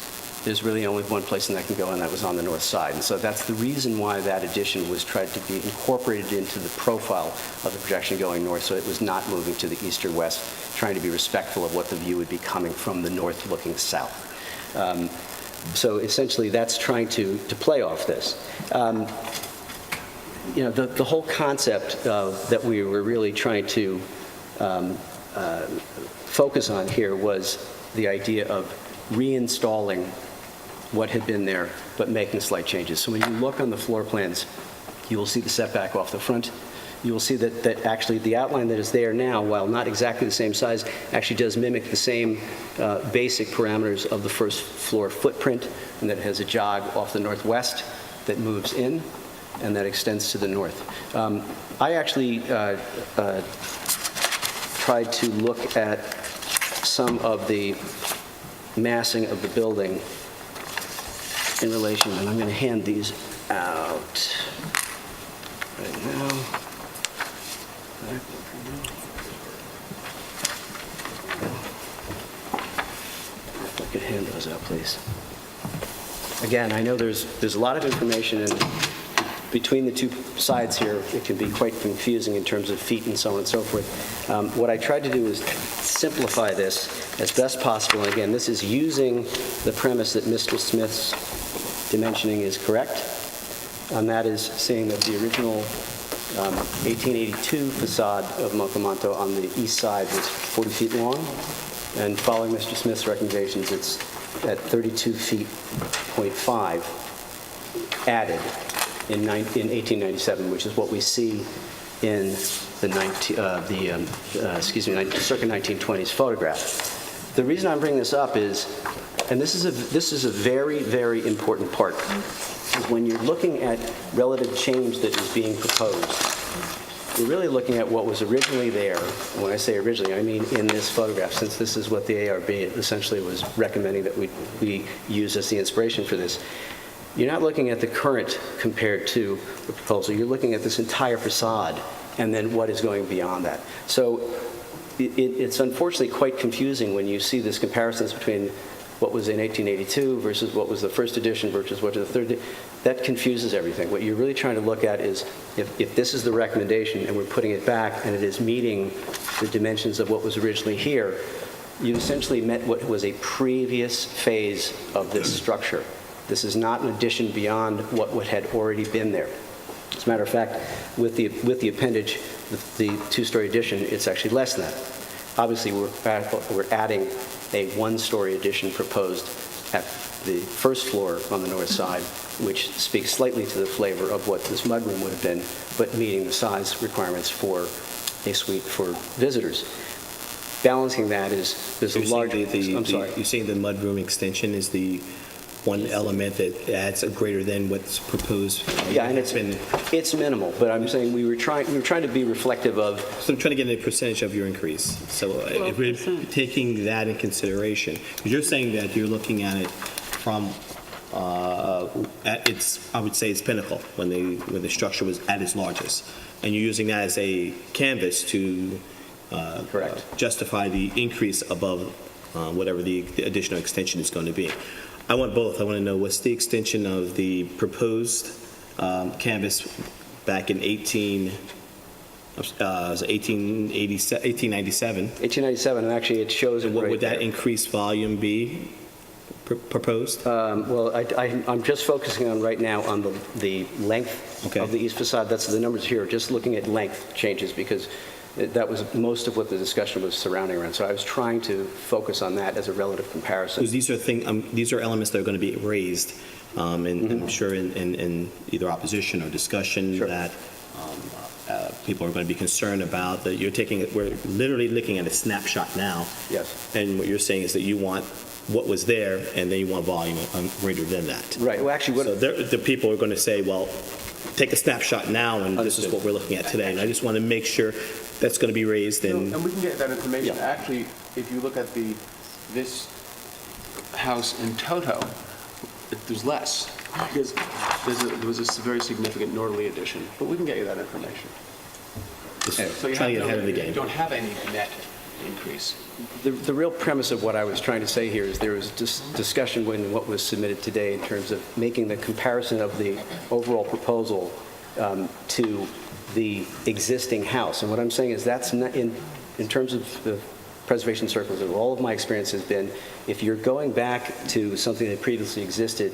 there's really only one place that can go, and that was on the north side. And so that's the reason why that addition was tried to be incorporated into the profile of the projection going north, so it was not moving to the east or west, trying to be respectful of what the view would be coming from the north looking south. So essentially, that's trying to play off this. The whole concept that we were really trying to focus on here was the idea of reinstalling what had been there, but making slight changes. So when you look on the floor plans, you will see the setback off the front. You will see that actually the outline that is there now, while not exactly the same size, actually does mimic the same basic parameters of the first floor footprint, and that it has a jog off the northwest that moves in, and that extends to the north. I actually tried to look at some of the massing of the building in relation, and I'm going to hand these out right now. If I could hand those out, please. Again, I know there's a lot of information, and between the two sides here, it can be quite confusing in terms of feet and so on and so forth. What I tried to do is simplify this as best possible. And again, this is using the premise that Mr. Smith's dimensioning is correct, and that is saying that the original 1882 facade of Mocomanto on the east side was 40 feet long, and following Mr. Smith's recommendations, it's at 32 feet, 0.5 added in 1897, which is what we see in the circa 1920s photograph. The reason I'm bringing this up is, and this is a very, very important part, is when you're looking at relative change that is being proposed, we're really looking at what was originally there. And when I say originally, I mean in this photograph, since this is what the ARB essentially was recommending that we use as the inspiration for this. You're not looking at the current compared to the proposal. You're looking at this entire facade and then what is going beyond that. So it's unfortunately quite confusing when you see this comparisons between what was in 1882 versus what was the first edition versus what was the third. That confuses everything. What you're really trying to look at is if this is the recommendation and we're putting it back and it is meeting the dimensions of what was originally here, you essentially met what was a previous phase of this structure. This is not an addition beyond what had already been there. As a matter of fact, with the appendage, the two-story addition, it's actually less than that. Obviously, we're adding a one-story addition proposed at the first floor on the north side, which speaks slightly to the flavor of what this mudroom would have been, but meeting the size requirements for a suite for visitors. Balancing that is there's a large. I'm sorry. You're saying the mudroom extension is the one element that adds a greater than what's proposed. Yeah, and it's minimal, but I'm saying we were trying to be reflective of. So I'm trying to get a percentage of your increase. So if we're taking that in consideration, because you're saying that you're looking at it from at its, I would say, its pinnacle when the structure was at its largest, and you're using that as a canvas to correct justify the increase above whatever the additional extension is going to be. I want both. I want to know what's the extension of the proposed canvas back in 1897. 1897, and actually it shows it. What right would that there. increased volume be proposed? Well, I'm just focusing on right now on the length of the east facade. That's the numbers here. Just looking at length changes because that was most of what the discussion was surrounding around. So I was trying to focus on that as a relative comparison. Because these are elements that are going to be raised, and I'm sure in either opposition or discussion that people are going to be concerned about. That we're literally looking at a snapshot now. Yes. And what you're saying is that you want what was there, and then you want volume greater than that. Right. Well, actually, so the people are going to say, well, take a snapshot now, and this is what we're looking at today. And I just want to make sure that's going to be raised and... And we can get that information. Actually, if you look at this house in toto, there's less, because there was a very significant northerly addition, but we can get you that information. So trying to get ahead of the game. You don't have any net increase. The real premise of what I was trying to say here is there was discussion when what was submitted today in terms of making the comparison of the overall proposal to the existing house. And what I'm saying is that's not, in terms of the preservation circles, all of my experience has been, if you're going back to something that previously existed,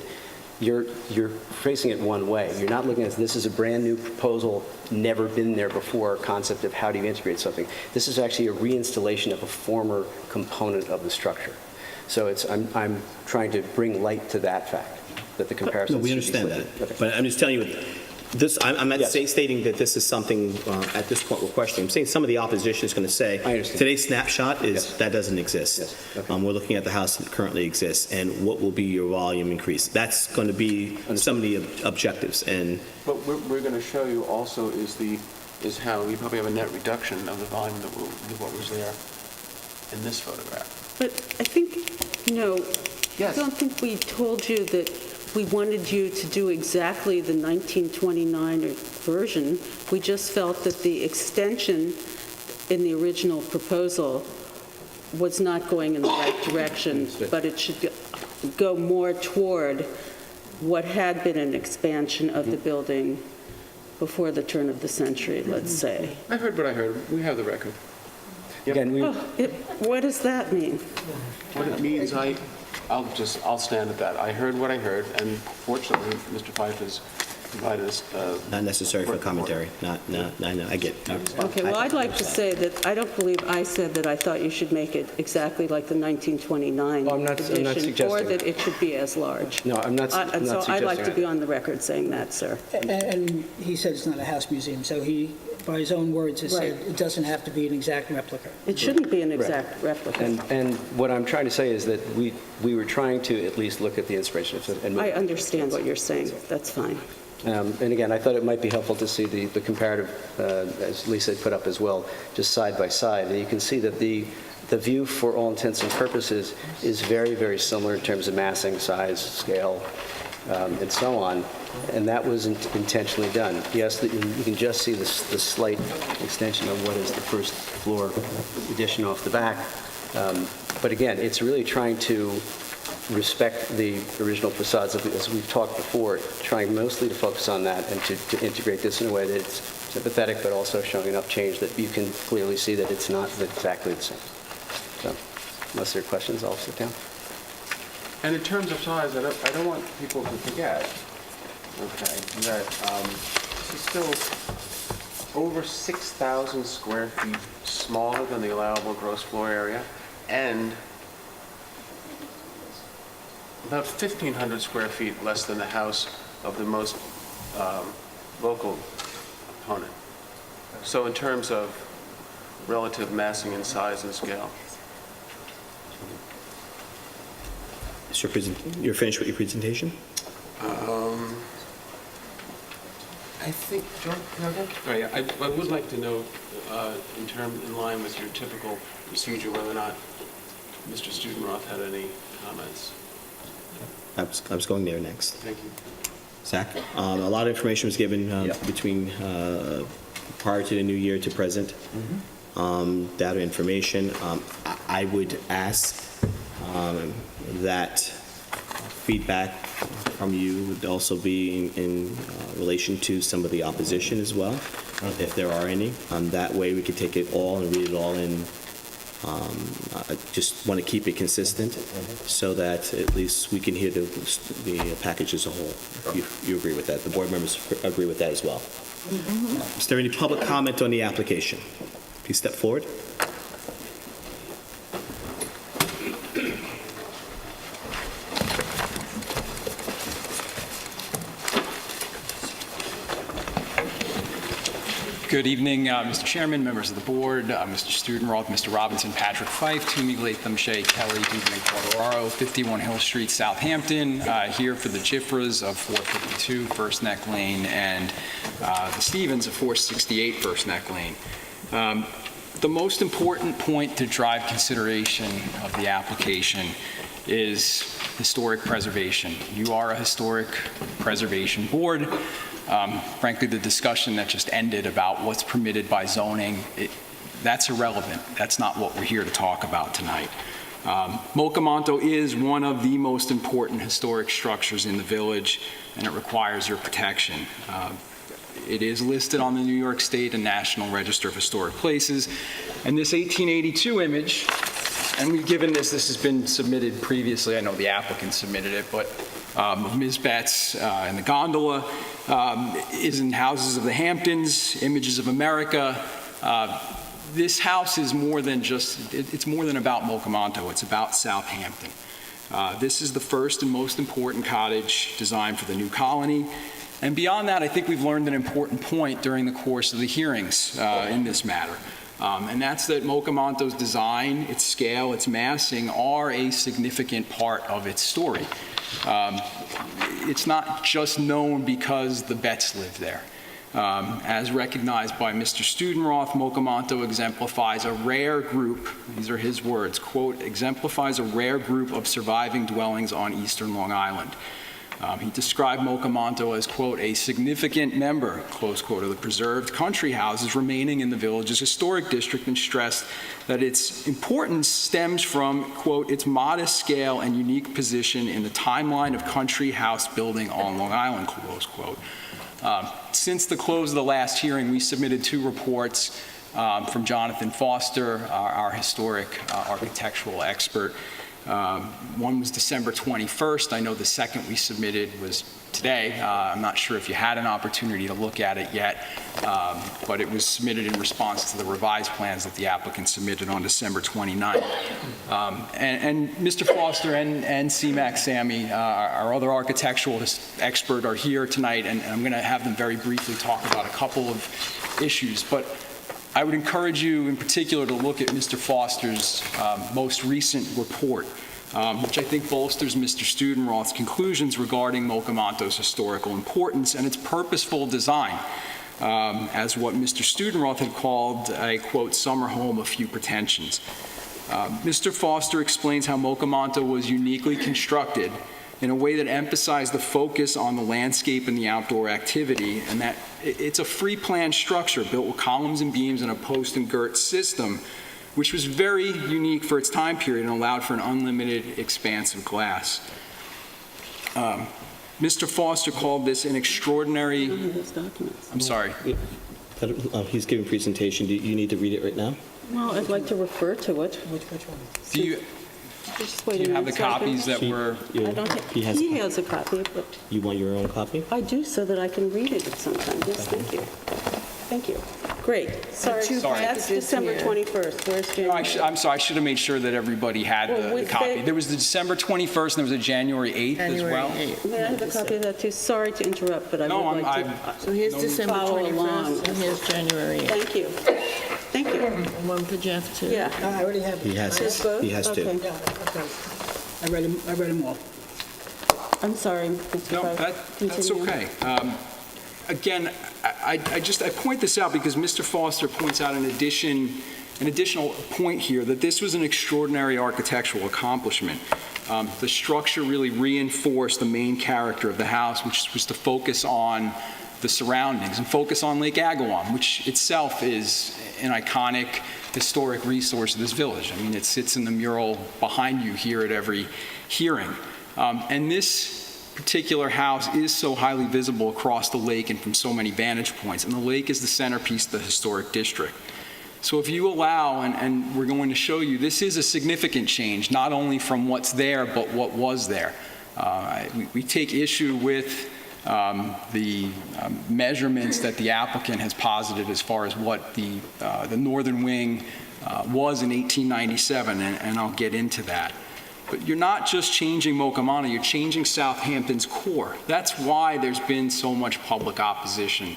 you're facing it one way. You're not looking at this as a brand-new proposal, never been there before, concept of how do you integrate something. This is actually a reinstallation of a former component of the structure. So I'm trying to bring light to that fact, that the comparison. No, we understand that. Okay. But I'm just telling you, this, I'm not stating that this is something at this point we're questioning. I'm saying some of the opposition is going to say, today's snapshot is that doesn't exist. Yes. Okay. We're looking at the house that currently exists, and what will be your volume increase. That's going to be some of the objectives. And what we're going to show you also is how we probably have a net reduction of the volume of what was there in this photograph. But I think, I don't think we told you that we wanted you to do exactly the 1929 version. We just felt that the extension in the original proposal was not going in the right direction, but it should go more toward what had been an expansion of the building before the turn of the century, let's say. I heard what I heard. We have the record. Yep. Again, What does that mean? What it means, I'll stand at that. I heard what I heard, and fortunately, Mr. Fife has provided us... not necessary for commentary. I get it. Okay, well, I'd like to say that I don't believe I said that I thought you should make it exactly like the 1929 I'm not edition, suggesting. or that it should be as large. No, I'm not And so I'd like to suggesting be on the record saying that, sir. And he said it's not a house museum, so he, by his own words, has said Right. it doesn't have to be an exact replica. It shouldn't be an exact replica. And what I'm trying to say is that we were trying to at least look at the inspiration. I understand what you're saying. That's fine. And again, I thought it might be helpful to see the comparative, as Lisa had put up as well, just side by side. And you can see that the view, for all intents and purposes, is very, very similar in terms of massing, size, scale, and so on. And that was intentionally done. Yes, you can just see the slight extension of what is the first floor addition off the back. But again, it's really trying to respect the original facades, as we've talked before, trying mostly to focus on that and to integrate this in a way that it's sympathetic, but also showing enough change that you can clearly see that it's not exactly the same. So, unless there are questions, I'll sit down. And in terms of size, I don't want people to forget, okay, that this is still over 6,000 square feet smaller than the allowable gross floor area, and about 1,500 square feet less than the house of the most local opponent. So in terms of relative massing and size and scale. You're finished with your presentation? I think, I would like to know, in line with your typical procedure, whether or not Mr. Studenroth had any comments. I was going there next. Thank you. Zach, a lot of information was given between prior to the new year to present. Data information. I would ask that feedback from you would also be in relation to some of the opposition as well, if there are any. That way we could take it all and read it all in. I just want to keep it consistent so that at least we can hear the package as a whole. If you agree with that. The board members agree with that as well. Is there any public comment on the application? Please step forward. Good evening, Mr. Chairman, members of the board, Mr. Studenroth, Mr. Robinson, Patrick Fife, Toomey, Latham, Shea, Kelly, Dubin, and Quadraro, 51 Hill Street, Southampton, here for the Jiffras of 452 First Neck Lane and the Stevens of 468 First Neck Lane. The most important point to drive consideration of the application is historic preservation. You are a historic preservation board. Frankly, the discussion that just ended about what's permitted by zoning, that's irrelevant. That's not what we're here to talk about tonight. Mocamonto is one of the most important historic structures in the village, and it requires your protection. It is listed on the New York State and National Register of Historic Places, and this 1882 image, and we've given this has been submitted previously, I know the applicant submitted it, but Ms. Betts and the gondola is in Houses of the Hamptons, Images of America. This house is more than just, it's more than about Mocamonto, it's about Southampton. This is the first and most important cottage designed for the new colony. And beyond that, I think we've learned an important point during the course of the hearings in this matter. And that's that Mocamonto's design, its scale, its massing are a significant part of its story. It's not just known because the Betts lived there. As recognized by Mr. Studenroth, Mocamonto exemplifies a rare group, these are his words, quote, exemplifies a rare group of surviving dwellings on eastern Long Island. He described Mocamonto as, quote, a significant member, close quote, of the preserved country houses remaining in the village's historic district, and stressed that its importance stems from, quote, its modest scale and unique position in the timeline of country house building on Long Island, close quote. Since the close of the last hearing, we submitted 2 reports from Jonathan Foster, our historic architectural expert. One was December 21st. I know the second we submitted was today. I'm not sure if you had an opportunity to look at it yet, but it was submitted in response to the revised plans that the applicant submitted on December 29th. And Mr. Foster and C-Mac Sammy, our other architectural expert, are here tonight, and I'm going to have them very briefly talk about a couple of issues. But I would encourage you in particular to look at Mr. Foster's most recent report, which I think bolsters Mr. Studenroth's conclusions regarding Mocamonto's historical importance and its purposeful design, as what Mr. Studenroth had called a, quote, summer home of few pretensions. Mr. Foster explains how Mocamonto was uniquely constructed in a way that emphasized the focus on the landscape and the outdoor activity, and that it's a free plan structure built with columns and beams and a post and girt system, which was very unique for its time period and allowed for an unlimited expanse of glass. Mr. Foster called this an extraordinary... I'm sorry. He's giving a presentation. Do you need to read it right now? Well, I'd like to refer to it. Which one? Do you have the copies that were... I don't think, he has a copy, but... You want your own copy? I do, so that I can read it at some time. Yes, thank you. Thank you. Great. Sorry. That's December 21st. Where's January? I'm sorry, I should have made sure that everybody had the copy. There was the December 21st, and there was a January 8th as well. May I have a copy of that too? Sorry to interrupt, but I would like to So here's December follow along. 21st, and here's January 8th. Thank you. Thank you. And one for Jeff, too. Yeah. I already have it. He has Just it. both? He has two. Okay. Yeah, okay. I read them all. I'm sorry, Mr. No, Fife. that's Continue. okay. Again, I point this out because Mr. Foster points out an additional point here, that this was an extraordinary architectural accomplishment. The structure really reinforced the main character of the house, which was to focus on the surroundings and focus on Lake Agawam, which itself is an iconic historic resource of this village. I mean, it sits in the mural behind you here at every hearing. And this particular house is so highly visible across the lake and from so many vantage points, and the lake is the centerpiece of the historic district. So if you allow, and we're going to show you, this is a significant change, not only from what's there, but what was there. We take issue with the measurements that the applicant has posited as far as what the northern wing was in 1897, and I'll get into that. But you're not just changing Mocamonto, you're changing Southampton's core. That's why there's been so much public opposition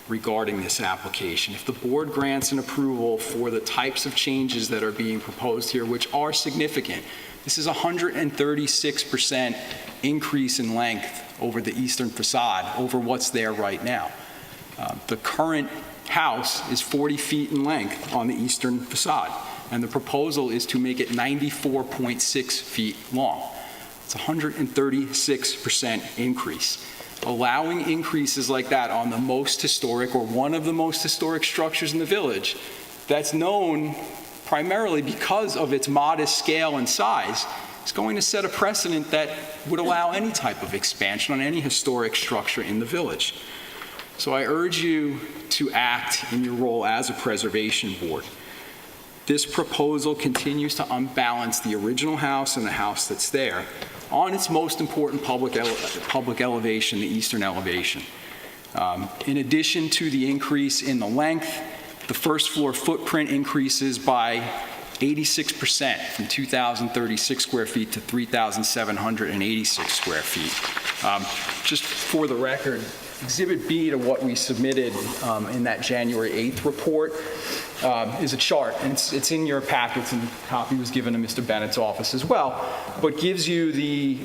regarding this application. If the board grants an approval for the types of changes that are being proposed here, which are significant, this is a 136% increase in length over the eastern facade, over what's there right now. The current house is 40 feet in length on the eastern facade, and the proposal is to make it 94.6 feet long. It's a 136% increase. Allowing increases like that on the most historic, or one of the most historic structures in the village, that's known primarily because of its modest scale and size, is going to set a precedent that would allow any type of expansion on any historic structure in the village. So I urge you to act in your role as a preservation board. This proposal continues to unbalance the original house and the house that's there on its most important public elevation, the eastern elevation. In addition to the increase in the length, the first floor footprint increases by 86% from 2,036 square feet to 3,786 square feet. Just for the record, Exhibit B to what we submitted in that January 8th report is a chart, and it's in your packets, and a copy was given to Mr. Bennett's office as well, but gives you the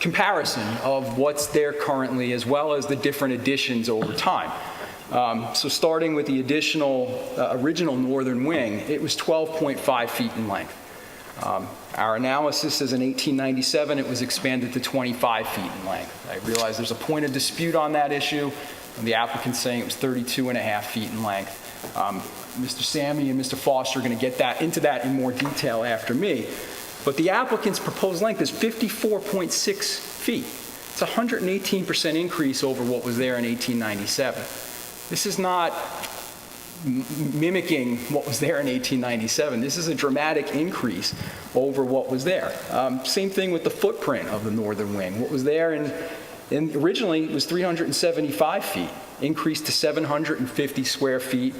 comparison of what's there currently as well as the different additions over time. So starting with the original northern wing, it was 12.5 feet in length. Our analysis says in 1897 it was expanded to 25 feet in length. I realize there's a point of dispute on that issue, and the applicant's saying it was 32.5 feet in length. Mr. Sammy and Mr. Foster are going to get into that in more detail after me. But the applicant's proposed length is 54.6 feet. It's a 118% increase over what was there in 1897. This is not mimicking what was there in 1897. This is a dramatic increase over what was there. Same thing with the footprint of the northern wing. What was there originally was 375 feet, increased to 750 square feet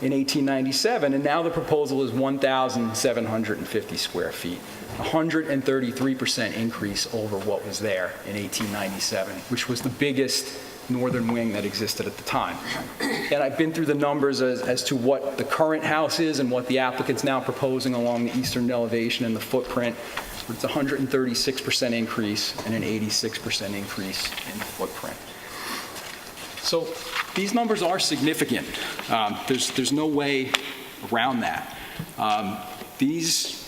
in 1897, and now the proposal is 1,750 square feet. 133% increase over what was there in 1897, which was the biggest northern wing that existed at the time. And I've been through the numbers as to what the current house is and what the applicant's now proposing along the eastern elevation and the footprint. It's a 136% increase and an 86% increase in the footprint. So these numbers are significant. There's no way around that. This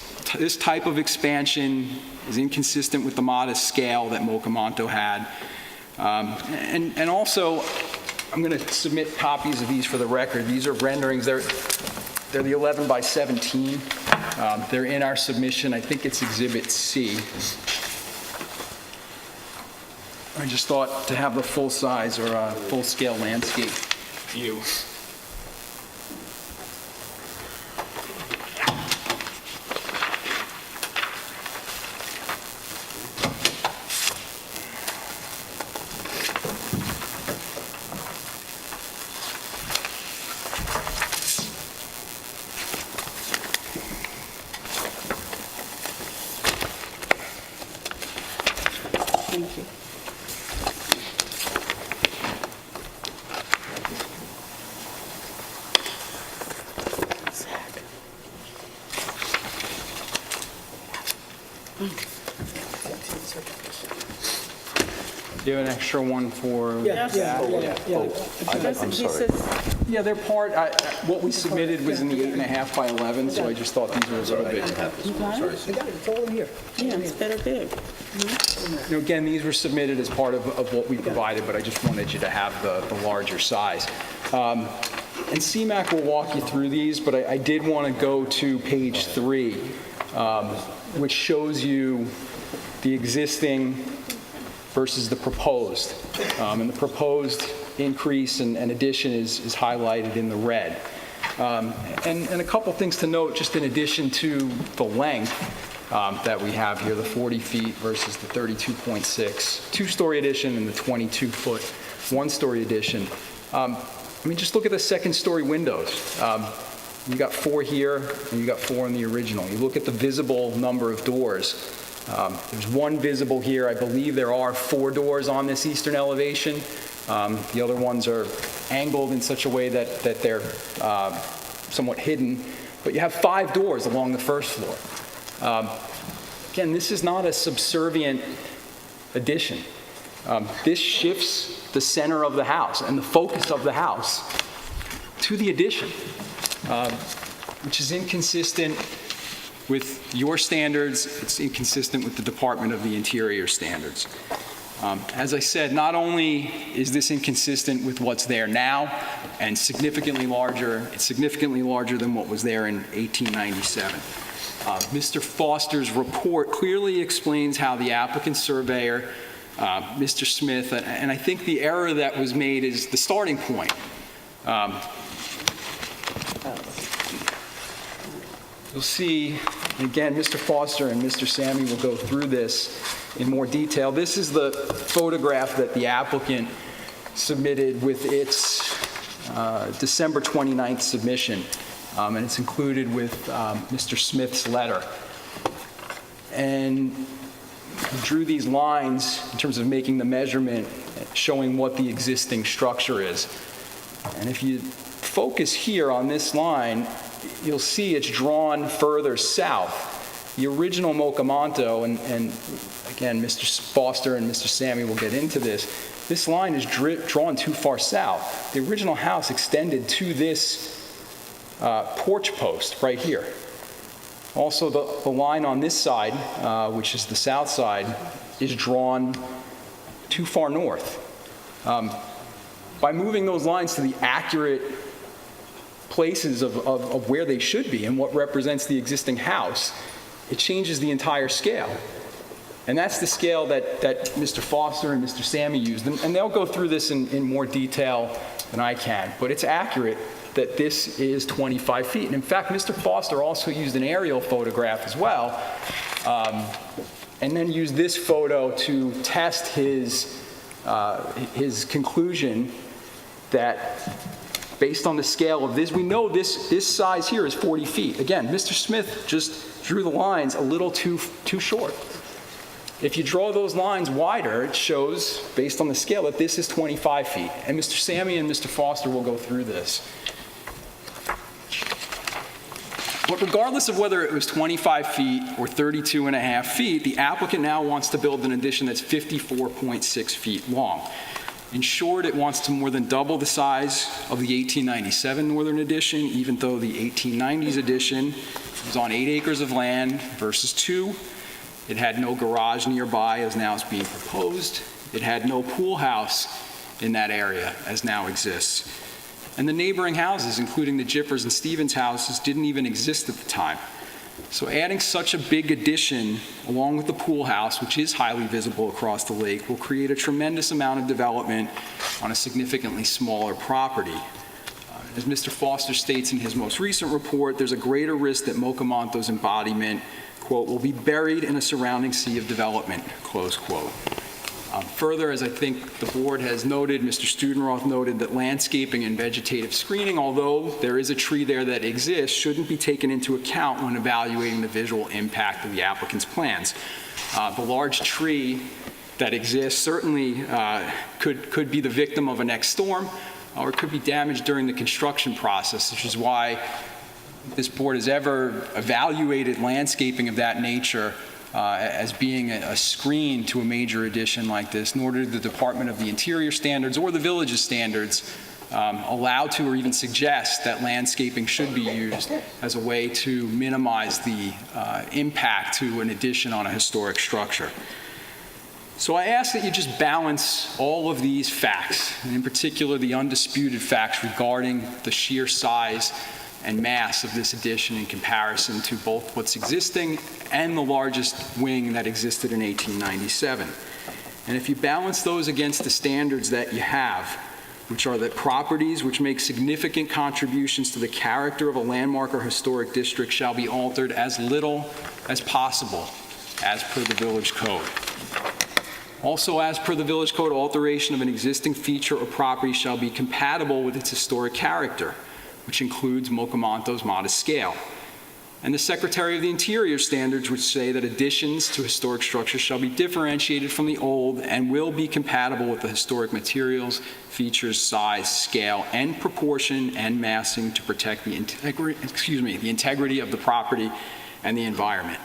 type of expansion is inconsistent with the modest scale that Mocamonto had. And also, I'm going to submit copies of these for the record. These are renderings. They're the 11 by 17. They're in our submission. I think it's Exhibit C. I just thought to have the full size or full-scale landscape view. Thank you. Do you have an extra one for? Yeah. I'm sorry. Yeah, they're part, what we submitted was in the 8.5 by 11, so I just thought these were a little bit. I got it, it's all in here. Yeah, it's better big. Again, these were submitted as part of what we provided, but I just wanted you to have the larger size. And CMAC will walk you through these, but I did want to go to page 3, which shows you the existing versus the proposed. And the proposed increase and addition is highlighted in the red. And a couple things to note, just in addition to the length that we have here, the 40 feet versus the 32.6 two-story addition and the 22-foot one-story addition. I mean, just look at the second-story windows. You got 4 here, and you got 4 in the original. You look at the visible number of doors. There's one visible here. I believe there are 4 doors on this eastern elevation. The other ones are angled in such a way that they're somewhat hidden. But you have 5 doors along the first floor. Again, this is not a subservient addition. This shifts the center of the house and the focus of the house to the addition, which is inconsistent with your standards. It's inconsistent with the Department of the Interior standards. As I said, not only is this inconsistent with what's there now and significantly larger, it's significantly larger than what was there in 1897. Mr. Foster's report clearly explains how the applicant's surveyor, Mr. Smith, and I think the error that was made is the starting point. You'll see, again, Mr. Foster and Mr. Sammy will go through this in more detail. This is the photograph that the applicant submitted with its December 29th submission, and it's included with Mr. Smith's letter. And he drew these lines in terms of making the measurement, showing what the existing structure is. And if you focus here on this line, you'll see it's drawn further south. The original Mocamonto, and again, Mr. Foster and Mr. Sammy will get into this line is drawn too far south. The original house extended to this porch post right here. Also, the line on this side, which is the south side, is drawn too far north. By moving those lines to the accurate places of where they should be and what represents the existing house, it changes the entire scale. And that's the scale that Mr. Foster and Mr. Sammy used. And they'll go through this in more detail than I can. But it's accurate that this is 25 feet. And in fact, Mr. Foster also used an aerial photograph as well, and then used this photo to test his conclusion that based on the scale of this, we know this size here is 40 feet. Again, Mr. Smith just drew the lines a little too short. If you draw those lines wider, it shows, based on the scale, that this is 25 feet. And Mr. Sammy and Mr. Foster will go through this. But regardless of whether it was 25 feet or 32 and a half feet, the applicant now wants to build an addition that's 54.6 feet long. In short, it wants to more than double the size of the 1897 Northern Addition, even though the 1890s addition was on 8 acres of land versus 2. It had no garage nearby, as now is being proposed. It had no pool house in that area, as now exists. And the neighboring houses, including the Jiffers and Stevens houses, didn't even exist at the time. So adding such a big addition, along with the pool house, which is highly visible across the lake, will create a tremendous amount of development on a significantly smaller property. As Mr. Foster states in his most recent report, there's a greater risk that Mocamonto's embodiment, quote, will be buried in a surrounding sea of development, close quote. Further, as I think the board has noted, Mr. Studenroth noted that landscaping and vegetative screening, although there is a tree there that exists, shouldn't be taken into account when evaluating the visual impact of the applicant's plans. The large tree that exists certainly could be the victim of a next storm, or it could be damaged during the construction process, which is why this board has ever evaluated landscaping of that nature as being a screen to a major addition like this, nor did the Department of the Interior standards or the village's standards allow to or even suggest that landscaping should be used as a way to minimize the impact to an addition on a historic structure. So I ask that you just balance all of these facts, and in particular the undisputed facts regarding the sheer size and mass of this addition in comparison to both what's existing and the largest wing that existed in 1897. And if you balance those against the standards that you have, which are that properties which make significant contributions to the character of a landmark or historic district shall be altered as little as possible as per the village code. Also, as per the village code, alteration of an existing feature or property shall be compatible with its historic character, which includes Mocamonto's modest scale. and the Secretary of the Interior standards, which say that additions to historic structures shall be differentiated from the old and will be compatible with the historic materials, features, size, scale, and proportion and massing to protect the integrity of the property and the environment.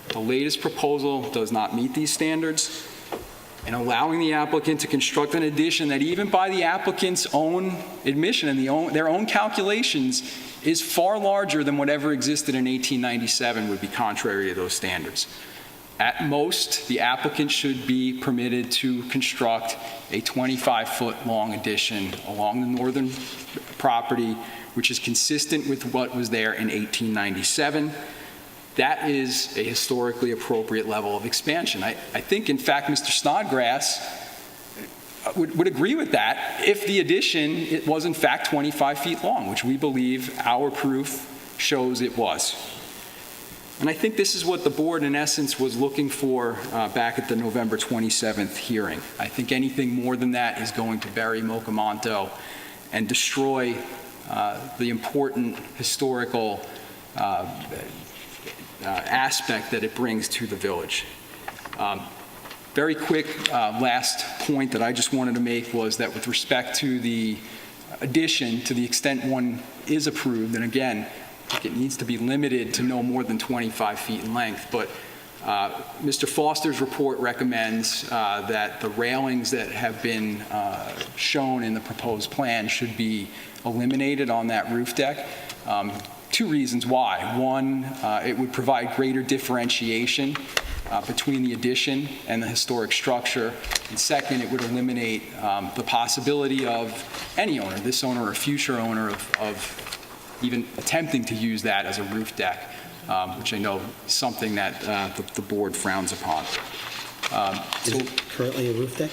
The latest proposal does not meet these standards, and allowing the applicant to construct an addition that even by the applicant's own admission and their own calculations is far larger than whatever existed in 1897 would be contrary to those standards. At most, the applicant should be permitted to construct a 25-foot long addition along the northern property, which is consistent with what was there in 1897. That is a historically appropriate level of expansion. I think, in fact, Mr. Snodgrass would agree with that if the addition was, in fact, 25 feet long, which we believe our proof shows it was. And I think this is what the board, in essence, was looking for back at the November 27th hearing. I think anything more than that is going to bury Mocamonto and destroy the important historical aspect that it brings to the village. Very quick last point that I just wanted to make was that with respect to the addition, to the extent one is approved, and again, I think it needs to be limited to no more than 25 feet in length, but Mr. Foster's report recommends that the railings that have been shown in the proposed plan should be eliminated on that roof deck. Two reasons why. One, it would provide greater differentiation between the addition and the historic structure. And second, it would eliminate the possibility of any owner, this owner or future owner, of even attempting to use that as a roof deck, which I know is something that the board frowns upon. Is it currently a roof deck?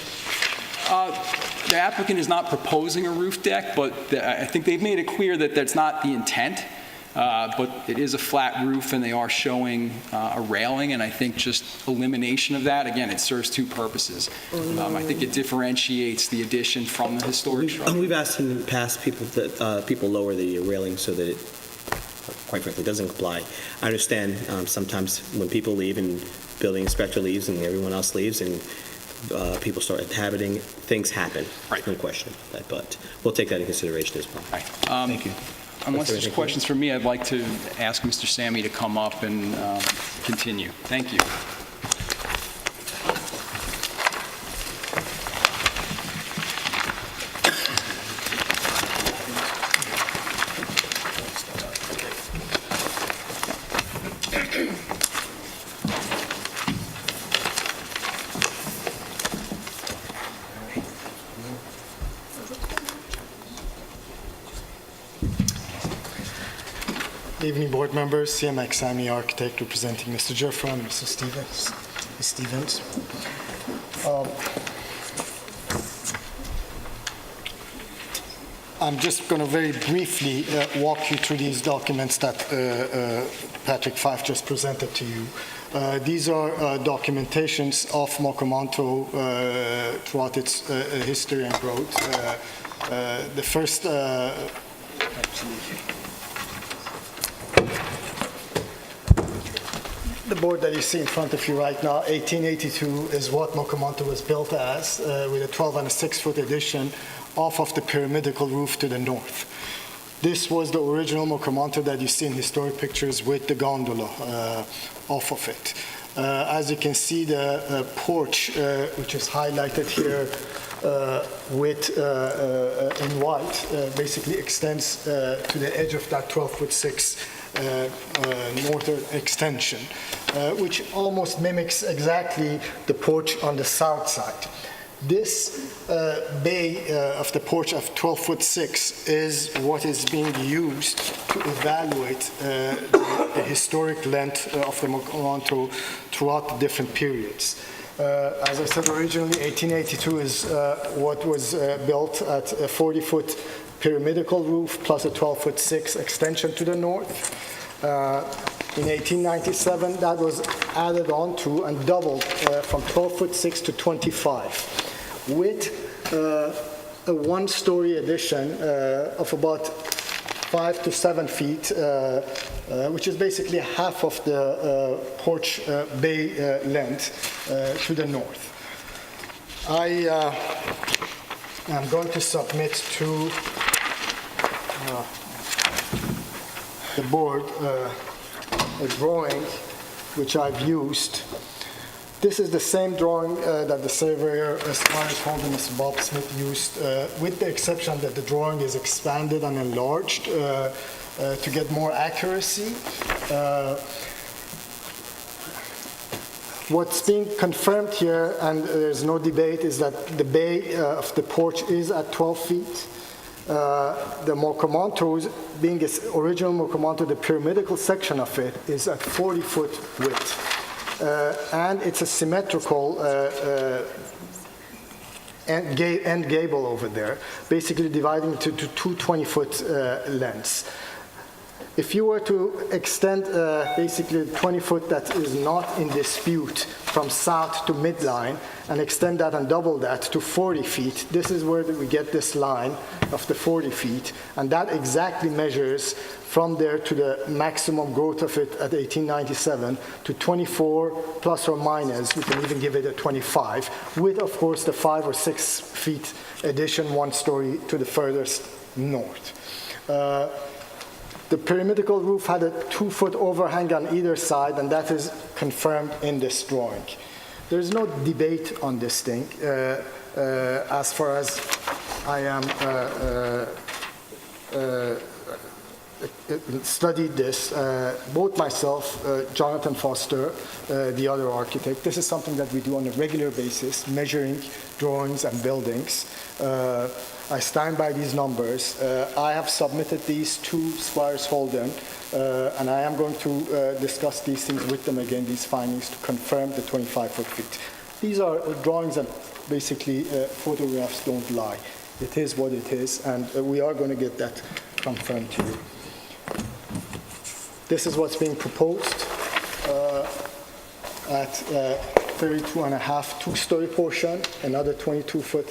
The applicant is not proposing a roof deck, but I think they've made it clear that that's not the intent. But it is a flat roof, and they are showing a railing, and I think just elimination of that, again, it serves two purposes. I think it differentiates the addition from the historic structure. We've asked in the past people that people lower the railing so that it, quite frankly, doesn't comply. I understand sometimes when people leave and building inspector leaves and everyone else leaves and people start inhabiting, things happen. Right. No question. But we'll take that into consideration as well. Right. Thank you. Unless there's questions for me, I'd like to ask Mr. Sammy to come up and continue. Thank you. Good evening, board members. CMX Sammy, architect, representing Mr. Jeffra and Mr. Stevens. I'm just going to very briefly walk you through these documents that Patrick Fife just presented to you. These are documentations of Mocamonto throughout its history and growth. The first the board that you see in front of you right now, 1882, is what Mocamonto was built as, with a 12 and a 6-foot addition off of the pyramidical roof to the north. This was the original Mocamonto that you see in historic pictures with the gondola off of it. As you can see, the porch, which is highlighted here in white, basically extends to the edge of that 12-foot 6 northern extension, which almost mimics exactly the porch on the south side. This bay of the porch of 12-foot 6 is what is being used to evaluate the historic length of the Mocamonto throughout the different periods. As I said, originally 1882 is what was built at a 40-foot pyramidical roof plus a 12-foot 6 extension to the north. In 1897, that was added on to and doubled from 12-foot 6 to 25, with a one-story addition of about 5 to 7 feet, which is basically half of the porch bay length to the north. I am going to submit to the board a drawing which I've used. This is the same drawing that the surveyor, as far as Holden, Mr. Bob Smith, used, with the exception that the drawing is expanded and enlarged to get more accuracy. What's being confirmed here, and there's no debate, is that the bay of the porch is at 12 feet. The Mocomanto, being its original Mocomanto, the pyramidical section of it is at 40-foot width. And it's a symmetrical end gable over there, basically dividing to two 20-foot lengths. If you were to extend basically 20-foot that is not in dispute from south to midline and extend that and double that to 40 feet, this is where we get this line of the 40 feet, and that exactly measures from there to the maximum growth of it at 1897 to 24 plus or minus. We can even give it a 25, with of course the 5 or 6 feet addition, 1 story to the furthest north. The pyramidical roof had a 2-foot overhang on either side, and that is confirmed in this drawing. There's no debate on this thing. As far as I am studied this, both myself, Jonathan Foster, the other architect. This is something that we do on a regular basis, measuring drawings and buildings. I stand by these numbers. I have submitted these to Squires Holden, and I am going to discuss these things with them again, these findings, to confirm the 25-foot feet. These are drawings and basically photographs don't lie. It is what it is, and we are going to get that confirmed to you. This is what's being proposed at 32 and a half, 2-story portion, another 22-foot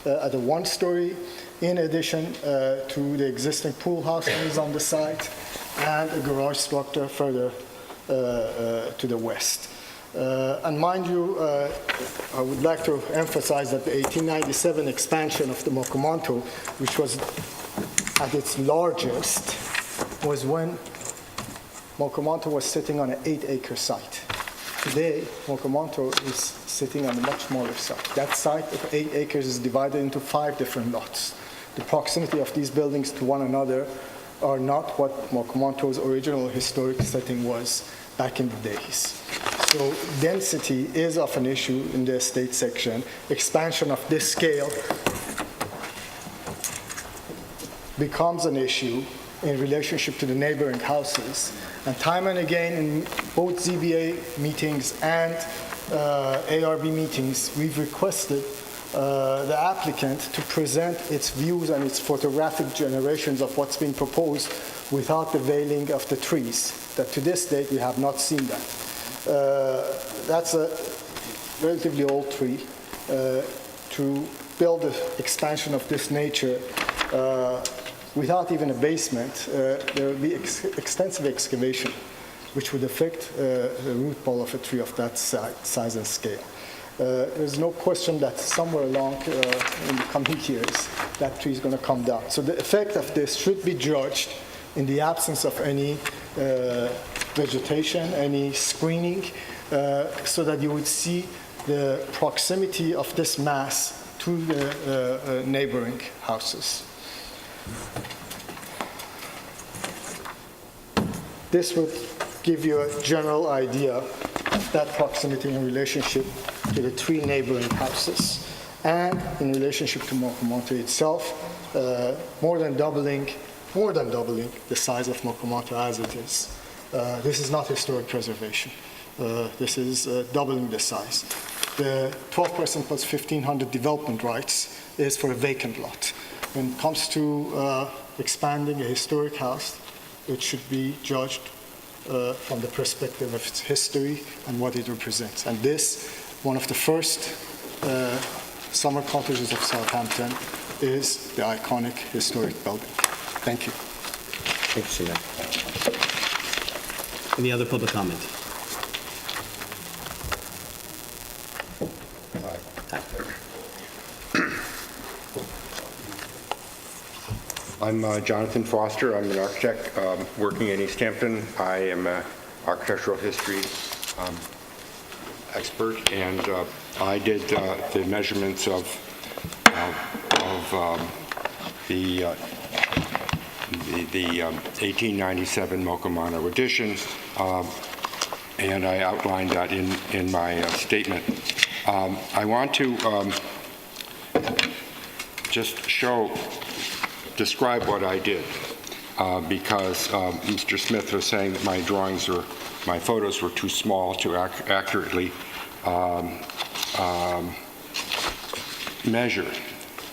at a 1-story, in addition to the existing pool house that is on the site and a garage structure further to the west. And mind you, I would like to emphasize that the 1897 expansion of the Mocomanto, which was at its largest, was when Mocomanto was sitting on an 8-acre site. Today, Mocomanto is sitting on a much smaller site. That site of 8 acres is divided into 5 different lots. The proximity of these buildings to one another are not what Mocomanto's original historic setting was back in the days. So density is of an issue in the estate section. Expansion of this scale becomes an issue in relationship to the neighboring houses. And time and again, in both ZBA meetings and ARB meetings, we've requested the applicant to present its views and its photographic generations of what's being proposed without the veiling of the trees. That to this date, we have not seen that. That's a relatively old tree. To build an expansion of this nature without even a basement, there will be extensive excavation, which would affect the root ball of a tree of that size and scale. There's no question that somewhere along in the coming years, that tree is going to come down. So the effect of this should be judged in the absence of any vegetation, any screening, so that you would see the proximity of this mass to the neighboring houses. This would give you a general idea of that proximity in relationship to the 3 neighboring houses and in relationship to Mocomanto itself, more than doubling the size of Mocomanto as it is. This is not historic preservation. This is doubling the size. The 12% plus 1,500 development rights is for a vacant lot. When it comes to expanding a historic house, it should be judged from the perspective of its history and what it represents. And this, one of the first summer cottages of Southampton, is the iconic historic building. Thank you. Thank you, Chairman. Any other public comment? I'm Jonathan Foster. I'm an architect working in East Hampton. I am an architectural history expert, and I did the measurements of the 1897 Mokomano addition, and I outlined that in my statement. I want to just describe what I did, because Mr. Smith was saying that my photos were too small to accurately measure.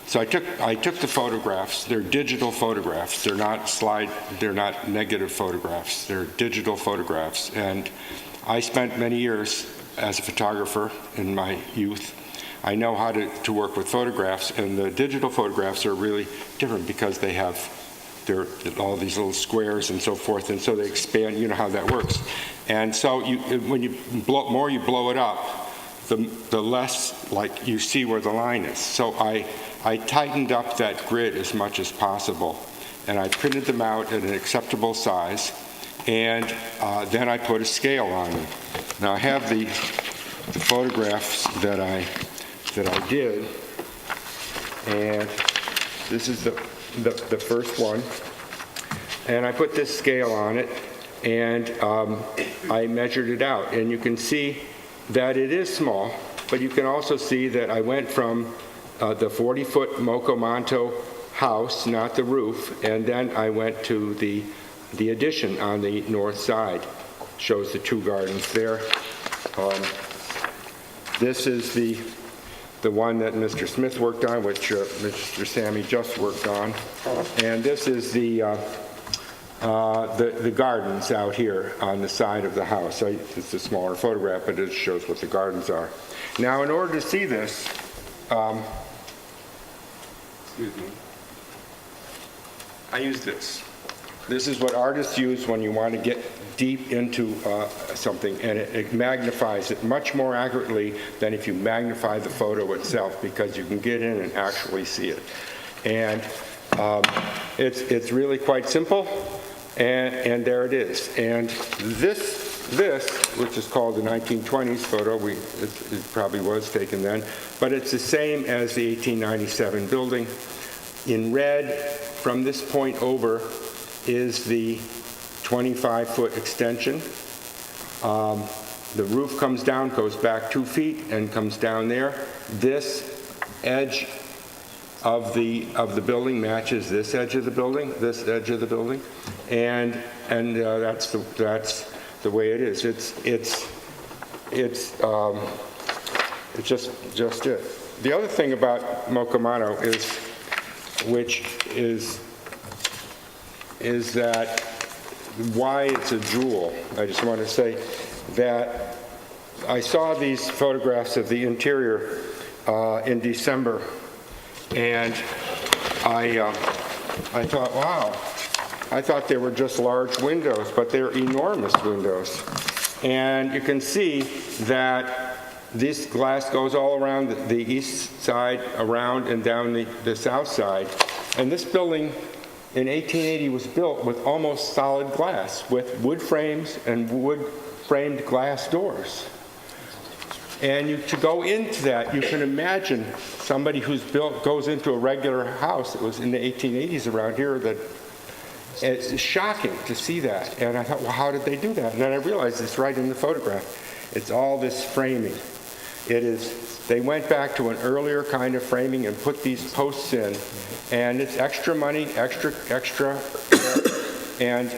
So I took the photographs. They're digital photographs. They're not negative photographs. They're digital photographs. And I spent many years as a photographer in my youth. I know how to work with photographs, and the digital photographs are really different because they're all these little squares and so forth, and so they expand. You know how that works. And so when you blow it up, the less like you see where the line is. So I tightened up that grid as much as possible, and I printed them out at an acceptable size, and then I put a scale on them. Now I have the photographs that I did, and this is the first one, and I put this scale on it, and I measured it out, and you can see that it is small, but you can also see that I went from the 40-foot Mokomanto house, not the roof, and then I went to the addition on the north side. Shows the two gardens there. This is the one that Mr. Smith worked on, which Mr. Sammy just worked on, and this is the gardens out here on the side of the house. It's a smaller photograph, but it shows what the gardens are. Now, in order to see this, excuse me, I use this. This is what artists use when you want to get deep into something, and it magnifies it much more accurately than if you magnify the photo itself, because you can get in and actually see it. And it's really quite simple, and there it is. And this, which is called the 1920s photo, it probably was taken then, but it's the same as the 1897 building. In red, from this point over, is the 25-foot extension. The roof comes down, goes back 2 feet, and comes down there. This edge of the building matches this edge of the building, and that's the way it is. It's just it. The other thing about Mokomano is that why it's a jewel. I just want to say that I saw these photographs of the interior in December, and I thought, wow, I thought they were just large windows, but they're enormous windows. And you can see that this glass goes all around the east side, around and down the south side. And this building in 1880 was built with almost solid glass, with wood frames and wood-framed glass doors. And to go into that, you can imagine somebody goes into a regular house that was in the 1880s around here, that it's shocking to see that. And I thought, well, how did they do that? And then I realized it's right in the photograph. It's all this framing. They went back to an earlier kind of framing and put these posts in, and it's extra money, extra, and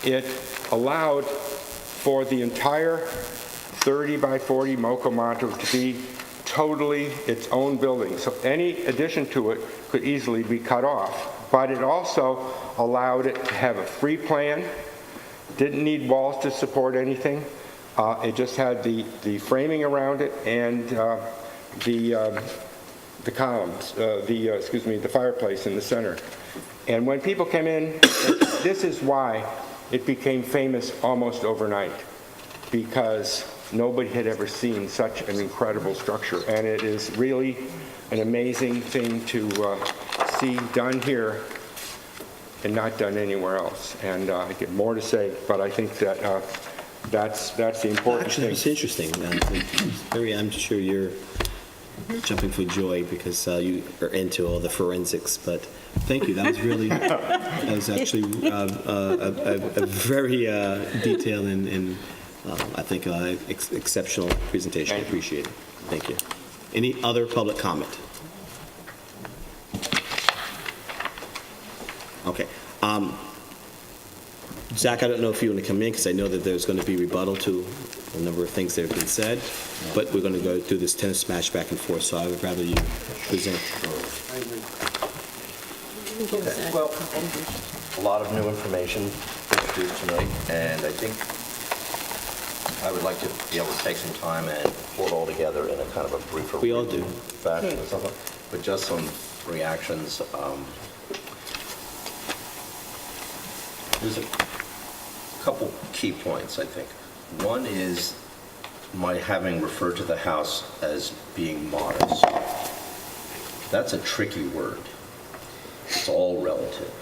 it allowed for the entire 30 by 40 Mokomanto to be totally its own building. So any addition to it could easily be cut off. But it also allowed it to have a free plan, didn't need walls to support anything. It just had the framing around it and the the columns, the fireplace in the center. And when people came in, this is why it became famous almost overnight, because nobody had ever seen such an incredible structure. And it is really an amazing thing to see done here and not done anywhere else. And I get more to say, but I think that that's the important Actually, thing. it's interesting. I'm sure you're jumping for joy because you are into all the forensics, but thank you. That was really, that was actually a very detailed and I think exceptional presentation. I appreciate it. Thank you. Any other public comment? Okay. Zach, I don't know if you want to come in because I know that there's going to be rebuttal to a number of things that have been said, but we're going to go through this tennis match back and forth, so I would rather you present. Okay. Well, a lot of new information introduced tonight, and I think I would like to be able to take some time and pull it all together in a kind of a briefer We all do. fashion or something, but just some reactions. There's a couple key points, I think. One is my having referred to the house as being modest. That's a tricky word. It's all relative.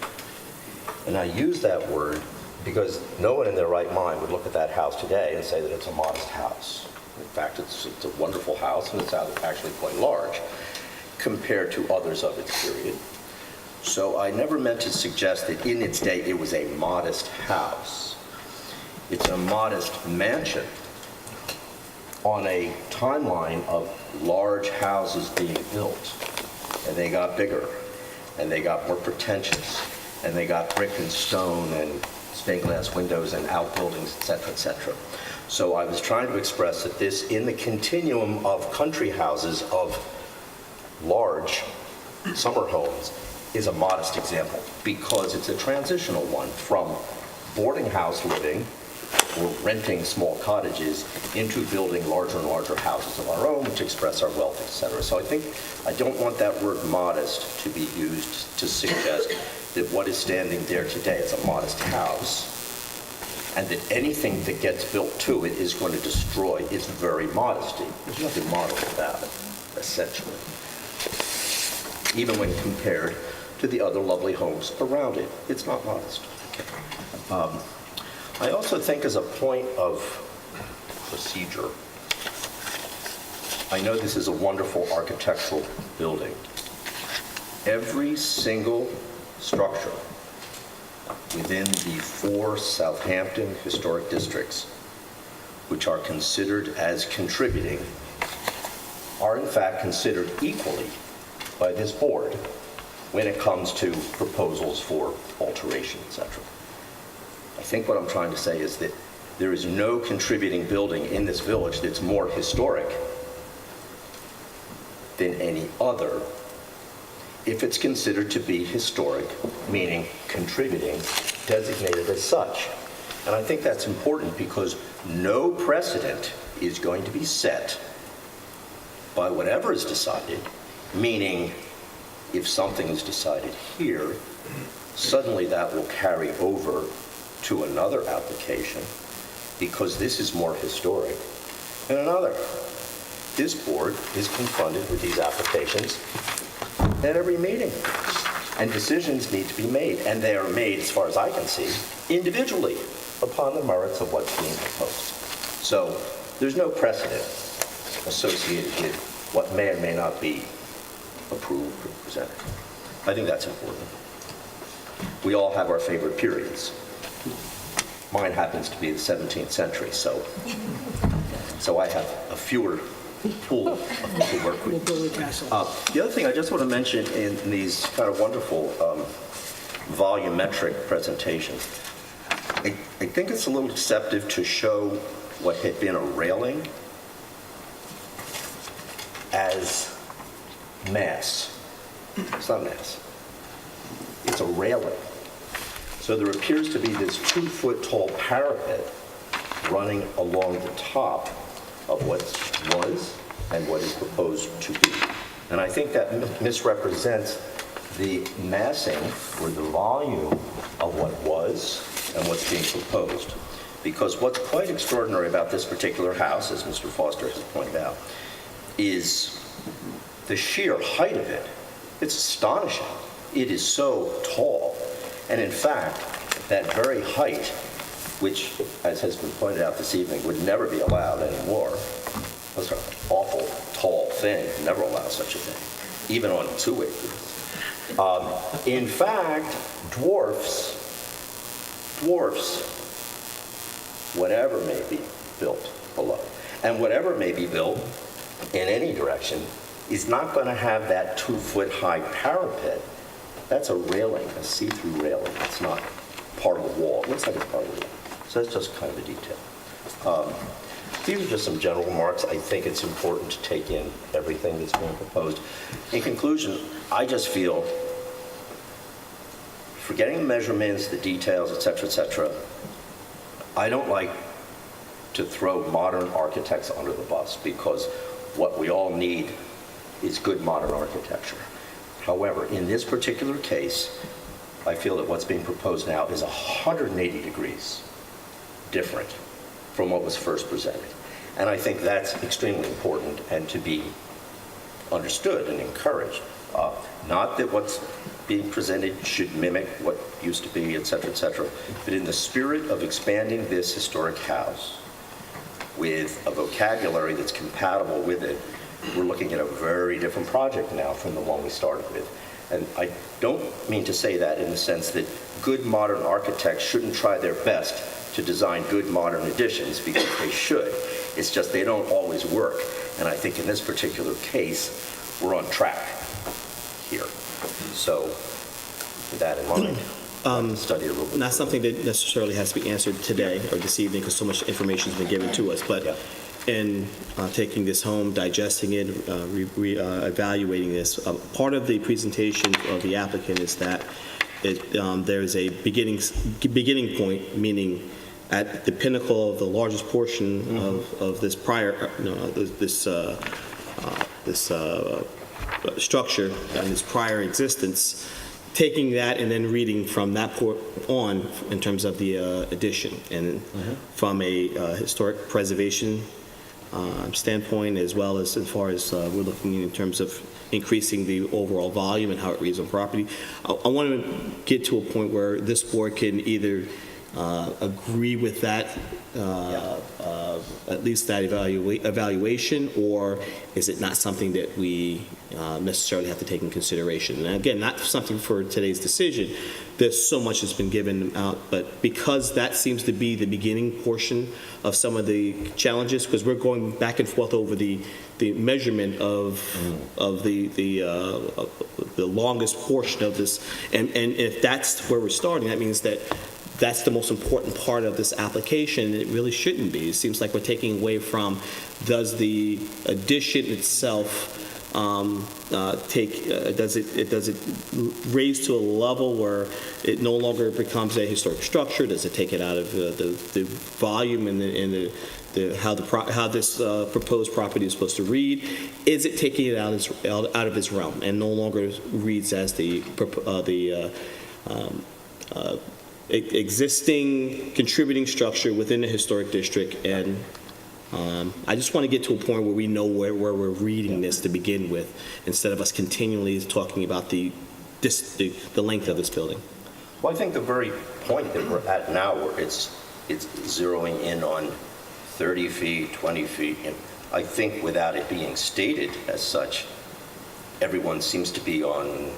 And I use that word because no one in their right mind would look at that house today and say that it's a modest house. In fact, it's a wonderful house, and it's actually quite large compared to others of its period. So I never meant to suggest that in its day it was a modest house. It's a modest mansion on a timeline of large houses being built. And they got bigger, and they got more pretentious, and they got brick and stone and stained glass windows and outbuildings, et cetera, et cetera. So I was trying to express that this, in the continuum of country houses of large summer homes, is a modest example because it's a transitional one from boarding house living or renting small cottages into building larger and larger houses of our own to express our wealth, et cetera. So I don't want that word modest to be used to suggest that what is standing there today is a modest house and that anything that gets built to it is going to destroy its very modesty. There's nothing modest about it, essentially, even when compared to the other lovely homes around it. It's not modest. I also think as a point of procedure, I know this is a wonderful architectural building. Every single structure within the 4 Southampton historic districts, which are considered as contributing, are in fact considered equally by this board when it comes to proposals for alteration, et cetera. I think what I'm trying to say is that there is no contributing building in this village that's more historic than any other if it's considered to be historic, meaning contributing, designated as such. And I think that's important because no precedent is going to be set by whatever is decided, meaning if something is decided here, suddenly that will carry over to another application because this is more historic than another. This board is confronted with these applications at every meeting, and decisions need to be made, and they are made, as far as I can see, individually upon the merits of what's being proposed. So there's no precedent associated with what may or may not be approved or presented. I think that's important. We all have our favorite periods. Mine happens to be the 17th century, so I have a fewer pool of people to work with. The other thing I just want to mention in these kind of wonderful volumetric presentations, I think it's a little deceptive to show what had been a railing as mass. It's not mass. It's a railing. So there appears to be this 2-foot tall parapet running along the top of what was and what is proposed to be. And I think that misrepresents the massing or the volume of what was and what's being proposed. Because what's quite extraordinary about this particular house, as Mr. Foster has pointed out, is the sheer height of it. It's astonishing. It is so tall. And in fact, that very height, which, as has been pointed out this evening, would never be allowed anymore. That's an awful tall thing. Never allow such a thing, even on 2 acres. In fact, dwarfs whatever may be built below. And whatever may be built in any direction is not going to have that 2-foot-high parapet. That's a railing, a see-through railing. It's not part of the wall. It looks like it's part of the wall. So that's just kind of a detail. These are just some general remarks. I think it's important to take in everything that's being proposed. In conclusion, I just feel, forgetting the measurements, the details, et cetera, I don't like to throw modern architects under the bus, because what we all need is good modern architecture. However, in this particular case, I feel that what's being proposed now is 180 degrees different from what was first presented. And I think that's extremely important and to be understood and encouraged. Not that what's being presented should mimic what used to be, et cetera, but in the spirit of expanding this historic house with a vocabulary that's compatible with it, we're looking at a very different project now from the one we started with. And I don't mean to say that in the sense that good modern architects shouldn't try their best to design good modern additions, because they should. It's just they don't always work. And I think in this particular case, we're on track here. So with that in mind, study it a little bit. Not something that necessarily has to be answered today or this evening, because so much information has been given to us, but in taking this home, digesting it, evaluating this, part of the presentation of the applicant is that there is a beginning point, meaning at the pinnacle of the largest portion of this prior, this structure and its prior existence, taking that and then reading from that point on in terms of the addition, and from a historic preservation standpoint, as well as far as we're looking in terms of increasing the overall volume and how it reads on property. I want to get to a point where this board can either agree with that, at least that evaluation, or is it not something that we necessarily have to take in consideration? And again, not something for today's decision. There's so much that's been given out, but because that seems to be the beginning portion of some of the challenges, because we're going back and forth over the measurement of the longest portion of this, and if that's where we're starting, that means that that's the most important part of this application. It really shouldn't be. It seems like we're taking away from, does the addition itself does it raise to a level where it no longer becomes a historic structure? Does it take it out of the volume and how this proposed property is supposed to read? Is it taking it out of its realm and no longer reads as the existing contributing structure within the historic district? And I just want to get to a point where we know where we're reading this to begin with, instead of us continually talking about the length of this building. Well, I think the very point that we're at now, where it's zeroing in on 30 feet, 20 feet, and I think without it being stated as such, everyone seems to be on,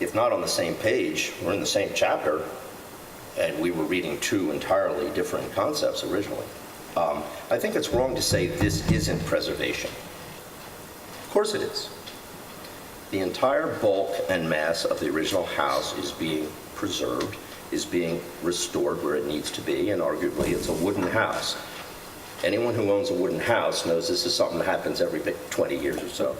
if not on the same page, we're in the same chapter, and we were reading two entirely different concepts originally. I think it's wrong to say this isn't preservation. Of course it is. The entire bulk and mass of the original house is being preserved, is being restored where it needs to be, and arguably it's a wooden house. Anyone who owns a wooden house knows this is something that happens every 20 years or so.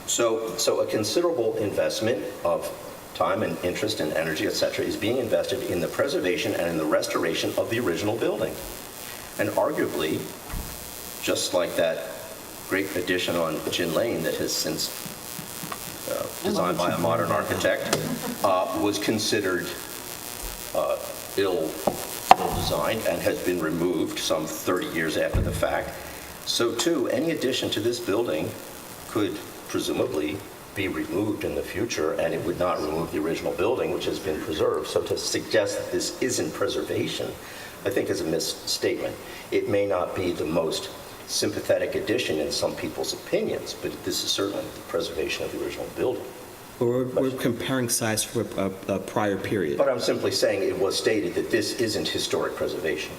So a considerable investment of time and interest and energy, et cetera, is being invested in the preservation and in the restoration of the original building. And arguably, just like that great addition on Gin Lane that has since designed by a modern architect, was considered ill-designed and has been removed some 30 years after the fact. So too, any addition to this building could presumably be removed in the future, and it would not remove the original building, which has been preserved. So to suggest that this isn't preservation, I think is a misstatement. It may not be the most sympathetic addition in some people's opinions, but this is certainly the preservation of the original building. We're comparing size for a prior period. But I'm simply saying it was stated that this isn't historic preservation,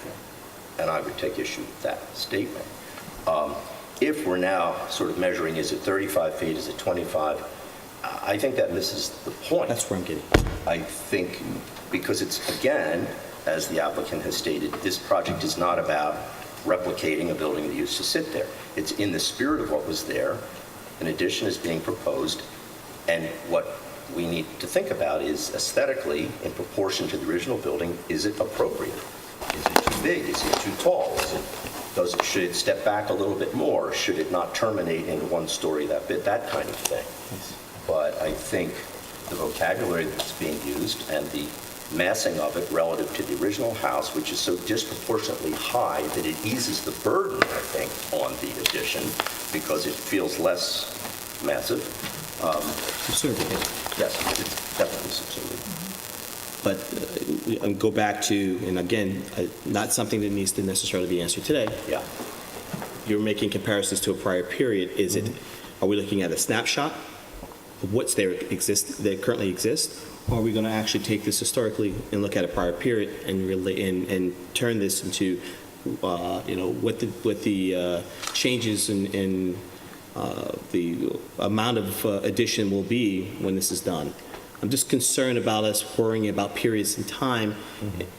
and I would take issue with that statement. If we're now sort of measuring, is it 35 feet, is it 25, I think that misses the point. That's where I'm getting. I think because it's, again, as the applicant has stated, this project is not about replicating a building that used to sit there. It's in the spirit of what was there. An addition is being proposed, and what we need to think about is aesthetically, in proportion to the original building, is it appropriate? Is it too big? Is it too tall? Should it step back a little bit more? Should it not terminate into one story that kind of thing? But I think the vocabulary that's being used and the massing of it relative to the original house, which is so disproportionately high that it eases the burden, I think, on the addition because it feels less massive. Subservient. Yes, it's definitely subservient. But go back to, and again, not something that needs to necessarily be answered today. Yeah. You're making comparisons to a prior period. Is it? Are we looking at a snapshot of what's there that currently exists, or are we going to actually take this historically and look at a prior period and turn this into, what the changes in the amount of addition will be when this is done? I'm just concerned about us worrying about periods in time,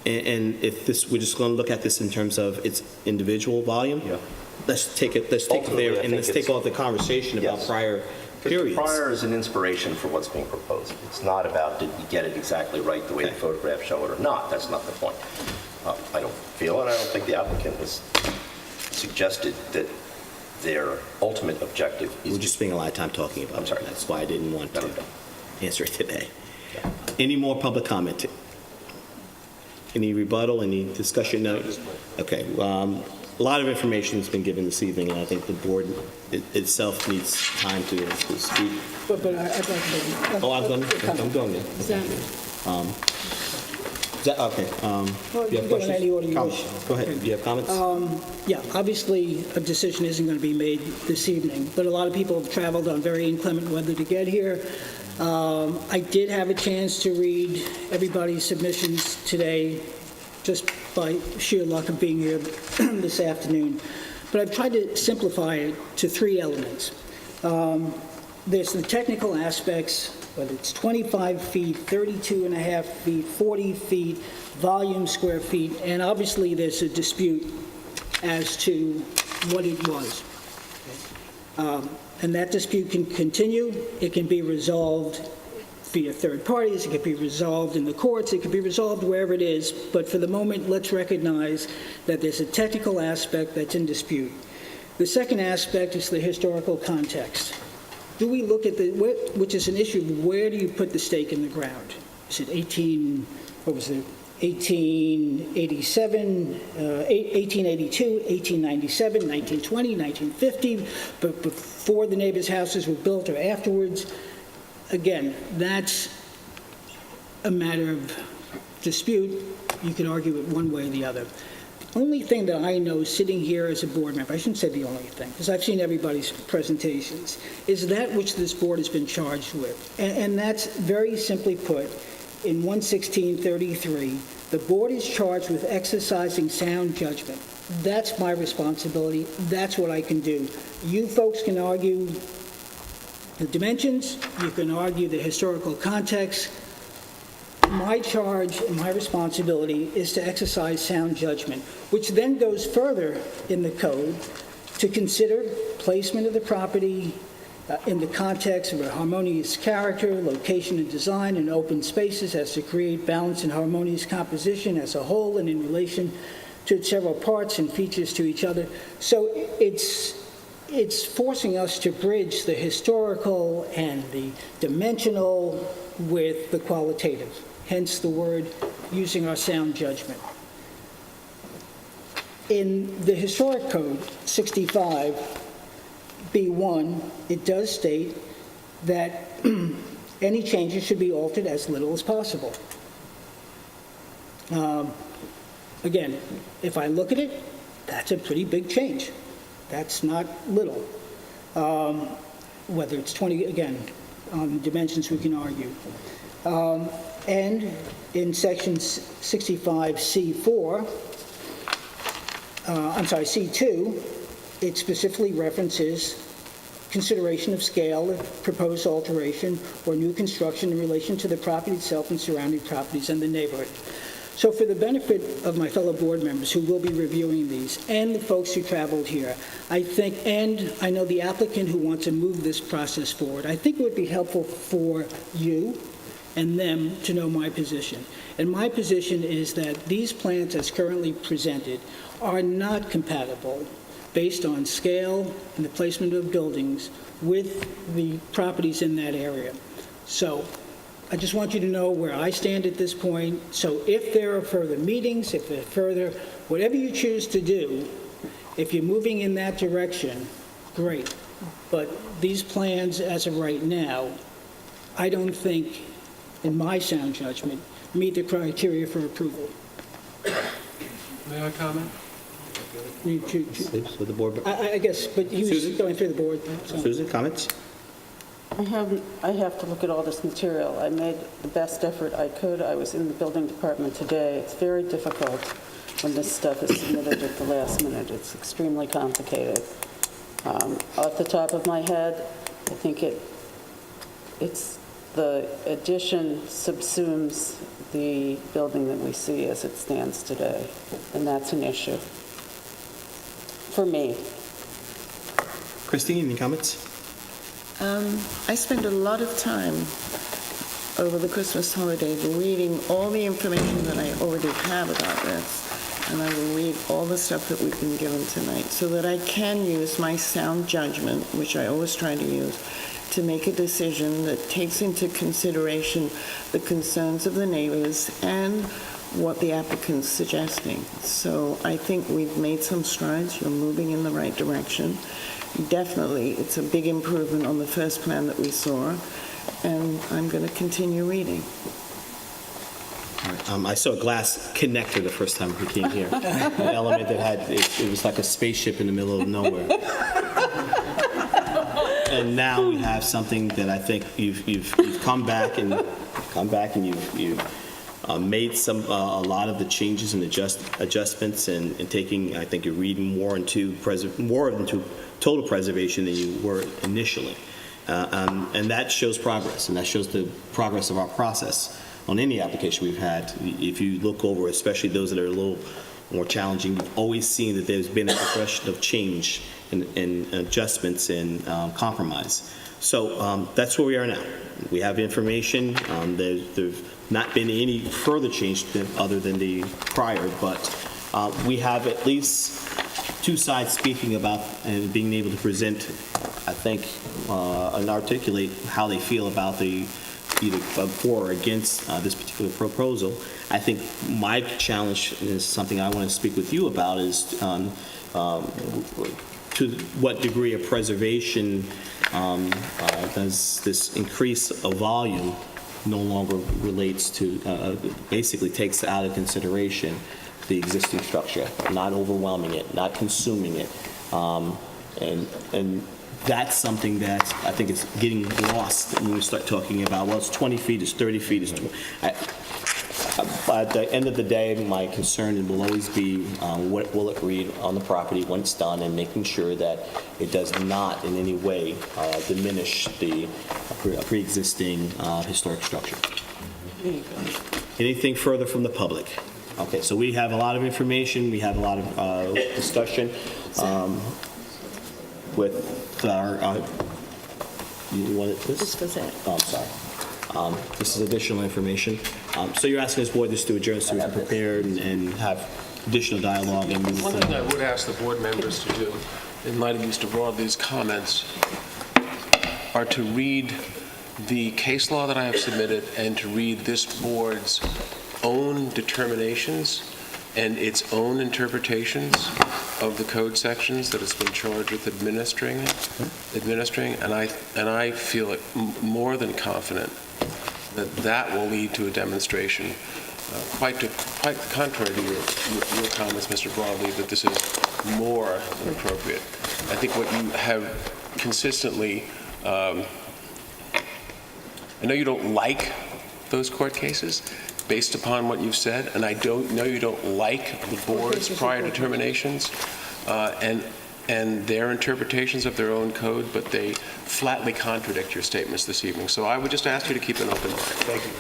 and if we're just going to look at this in terms of its individual volume. Yeah. Let's take it there, and let's take off the conversation about prior periods. Prior is an inspiration for what's being proposed. It's not about did we get it exactly right the way the photographs show it or not. That's not the point. I don't feel, and I don't think the applicant has suggested that their ultimate objective is. We're just spending a lot of time talking about it. I'm sorry. That's why I didn't want to answer it today. Any more public comment? Any rebuttal? Any discussion? No? Okay. A lot of information has been given this evening, and I think the board itself needs time to speak. But I'd like to... I'm going there. Okay. Well, Do you have you go in any order you comments? wish. Go ahead. Do you have comments? Yeah, obviously, a decision isn't going to be made this evening, but a lot of people have traveled on very inclement weather to get here. I did have a chance to read everybody's submissions today, just by sheer luck of being here this afternoon. But I've tried to simplify it to 3 elements. There's the technical aspects, whether it's 25 feet, 32 and a half feet, 40 feet, volume square feet, and obviously there's a dispute as to what it was. And that dispute can continue. It can be resolved via third parties. It can be resolved in the courts. It can be resolved wherever it is. But for the moment, let's recognize that there's a technical aspect that's in dispute. The second aspect is the historical context. Do we look at which is an issue, where do you put the stake in the ground? Is it 1887, 1882, 1897, 1920, 1950, but before the neighbors' houses were built or afterwards? Again, that's a matter of dispute. You can argue it one way or the other. The only thing that I know sitting here as a board member, I shouldn't say the only thing, because I've seen everybody's presentations, is that which this board has been charged with. And that's very simply put, in 11633, the board is charged with exercising sound judgment. That's my responsibility. That's what I can do. You folks can argue the dimensions. You can argue the historical context. My charge and my responsibility is to exercise sound judgment, which then goes further in the code to consider placement of the property in the context of a harmonious character, location and design, and open spaces as to create balance and harmonious composition as a whole and in relation to its several parts and features to each other. So it's it's forcing us to bridge the historical and the dimensional with the qualitative, hence the word using our sound judgment. In the historic code, 65B1, it does state that any changes should be altered as little as possible. Again, if I look at it, that's a pretty big change. That's not little. Whether it's 20, again, on dimensions we can argue. And in section 65C4, C2, it specifically references consideration of scale, proposed alteration, or new construction in relation to the property itself and surrounding properties and the neighborhood. So for the benefit of my fellow board members who will be reviewing these, and the folks who traveled here, I think, and I know the applicant who wants to move this process forward, I think it would be helpful for you and them to know my position. And my position is that these plans as currently presented are not compatible based on scale and the placement of buildings with the properties in that area. So I just want you to know where I stand at this point. So if there are further meetings, if there are further, whatever you choose to do, if you're moving in that direction, great. But these plans, as of right now, I don't think, in my sound judgment, meet the criteria for approval. May I comment? With the board. I guess, but he was Susan? going through the board. So. Susan, comments? I have to look at all this material. I made the best effort I could. I was in the building department today. It's very difficult when this stuff is submitted at the last minute. It's extremely complicated. Off the top of my head, I think it's the addition subsumes the building that we see as it stands today, and that's an issue for me. Christine, any comments? I spent a lot of time over the Christmas holidays reading all the information that I already have about this, and I will read all the stuff that we've been given tonight so that I can use my sound judgment, which I always try to use, to make a decision that takes into consideration the concerns of the neighbors and what the applicant's suggesting. So I think we've made some strides. You're moving in the right direction. Definitely, it's a big improvement on the first plan that we saw, and I'm going to continue reading. I saw a glass connector the first time we came here. An element that had, it was like a spaceship in the middle of nowhere. And now we have something that I think you've come back and you've made a lot of the changes and adjustments and taking, I think you're reading more into total preservation than you were initially. And that shows progress, and that shows the progress of our process on any application we've had. If you look over, especially those that are a little more challenging, you've always seen that there's been a progression of change and adjustments and compromise. So that's where we are now. We have information. There's not been any further change other than the prior, but we have at least two sides speaking about and being able to present, I think, and articulate how they feel about the either for or against this particular proposal. I think my challenge is something I want to speak with you about is to what degree of preservation does this increase of volume no longer relates to, basically takes out of consideration the existing structure, not overwhelming it, not consuming it. And that's something that I think is getting lost when we start talking about, well, it's 20 feet, it's 30 feet, it's 20. At the end of the day, my concern will always be what will it read on the property when it's done, and making sure that it does not in any way diminish the pre-existing historic structure. Anything further from the public? Okay, so we have a lot of information, we have a lot of discussion with our, you wanted this? This was it. Oh, I'm sorry. This is additional information. So you're asking this board just to adjourn so we can prepare and have additional dialogue. And One thing I would ask the board members to do in light of Mr. Broadley's comments, are to read the case law that I have submitted and to read this board's own determinations and its own interpretations of the code sections that it's been charged with administering, and I feel more than confident that that will lead to a demonstration, quite contrary to your comments, Mr. Broadley, that this is more than appropriate. I think what you have consistently, I know you don't like those court cases based upon what you've said, and I know you don't like the board's prior determinations and their interpretations of their own code, but they flatly contradict your statements this evening. So I would just ask you to keep an open mind. Thank you.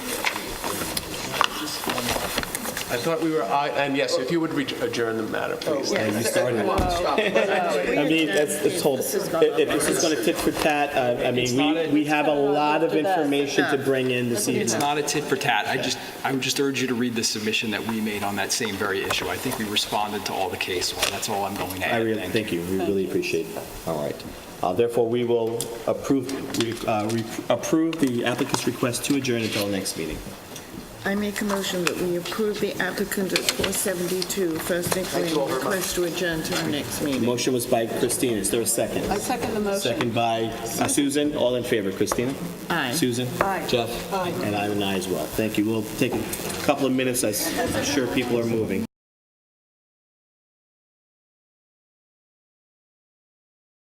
I thought we were, and yes, if you would adjourn the matter, please. Yeah, you started. I mean, that's told, if this is going to tit for tat, I mean, we have a lot of information to bring in this evening. It's not a tit for tat. I would just urge you to read the submission that we made on that same very issue. I think we responded to all the case law. That's all I'm going to add. Thank you. We really appreciate it. All right. Therefore, we will approve the applicant's request to adjourn until the next meeting. I make a motion that we approve the applicant at 472 First Inquiry request to adjourn to our next meeting. The motion was by Christina. Is there a second? I second the motion. Second by Susan. All in favor. Christina? Aye. Susan? Aye. Jeff? Aye. And I'm an aye as well. Thank you. We'll take a couple of minutes. I'm sure people are moving.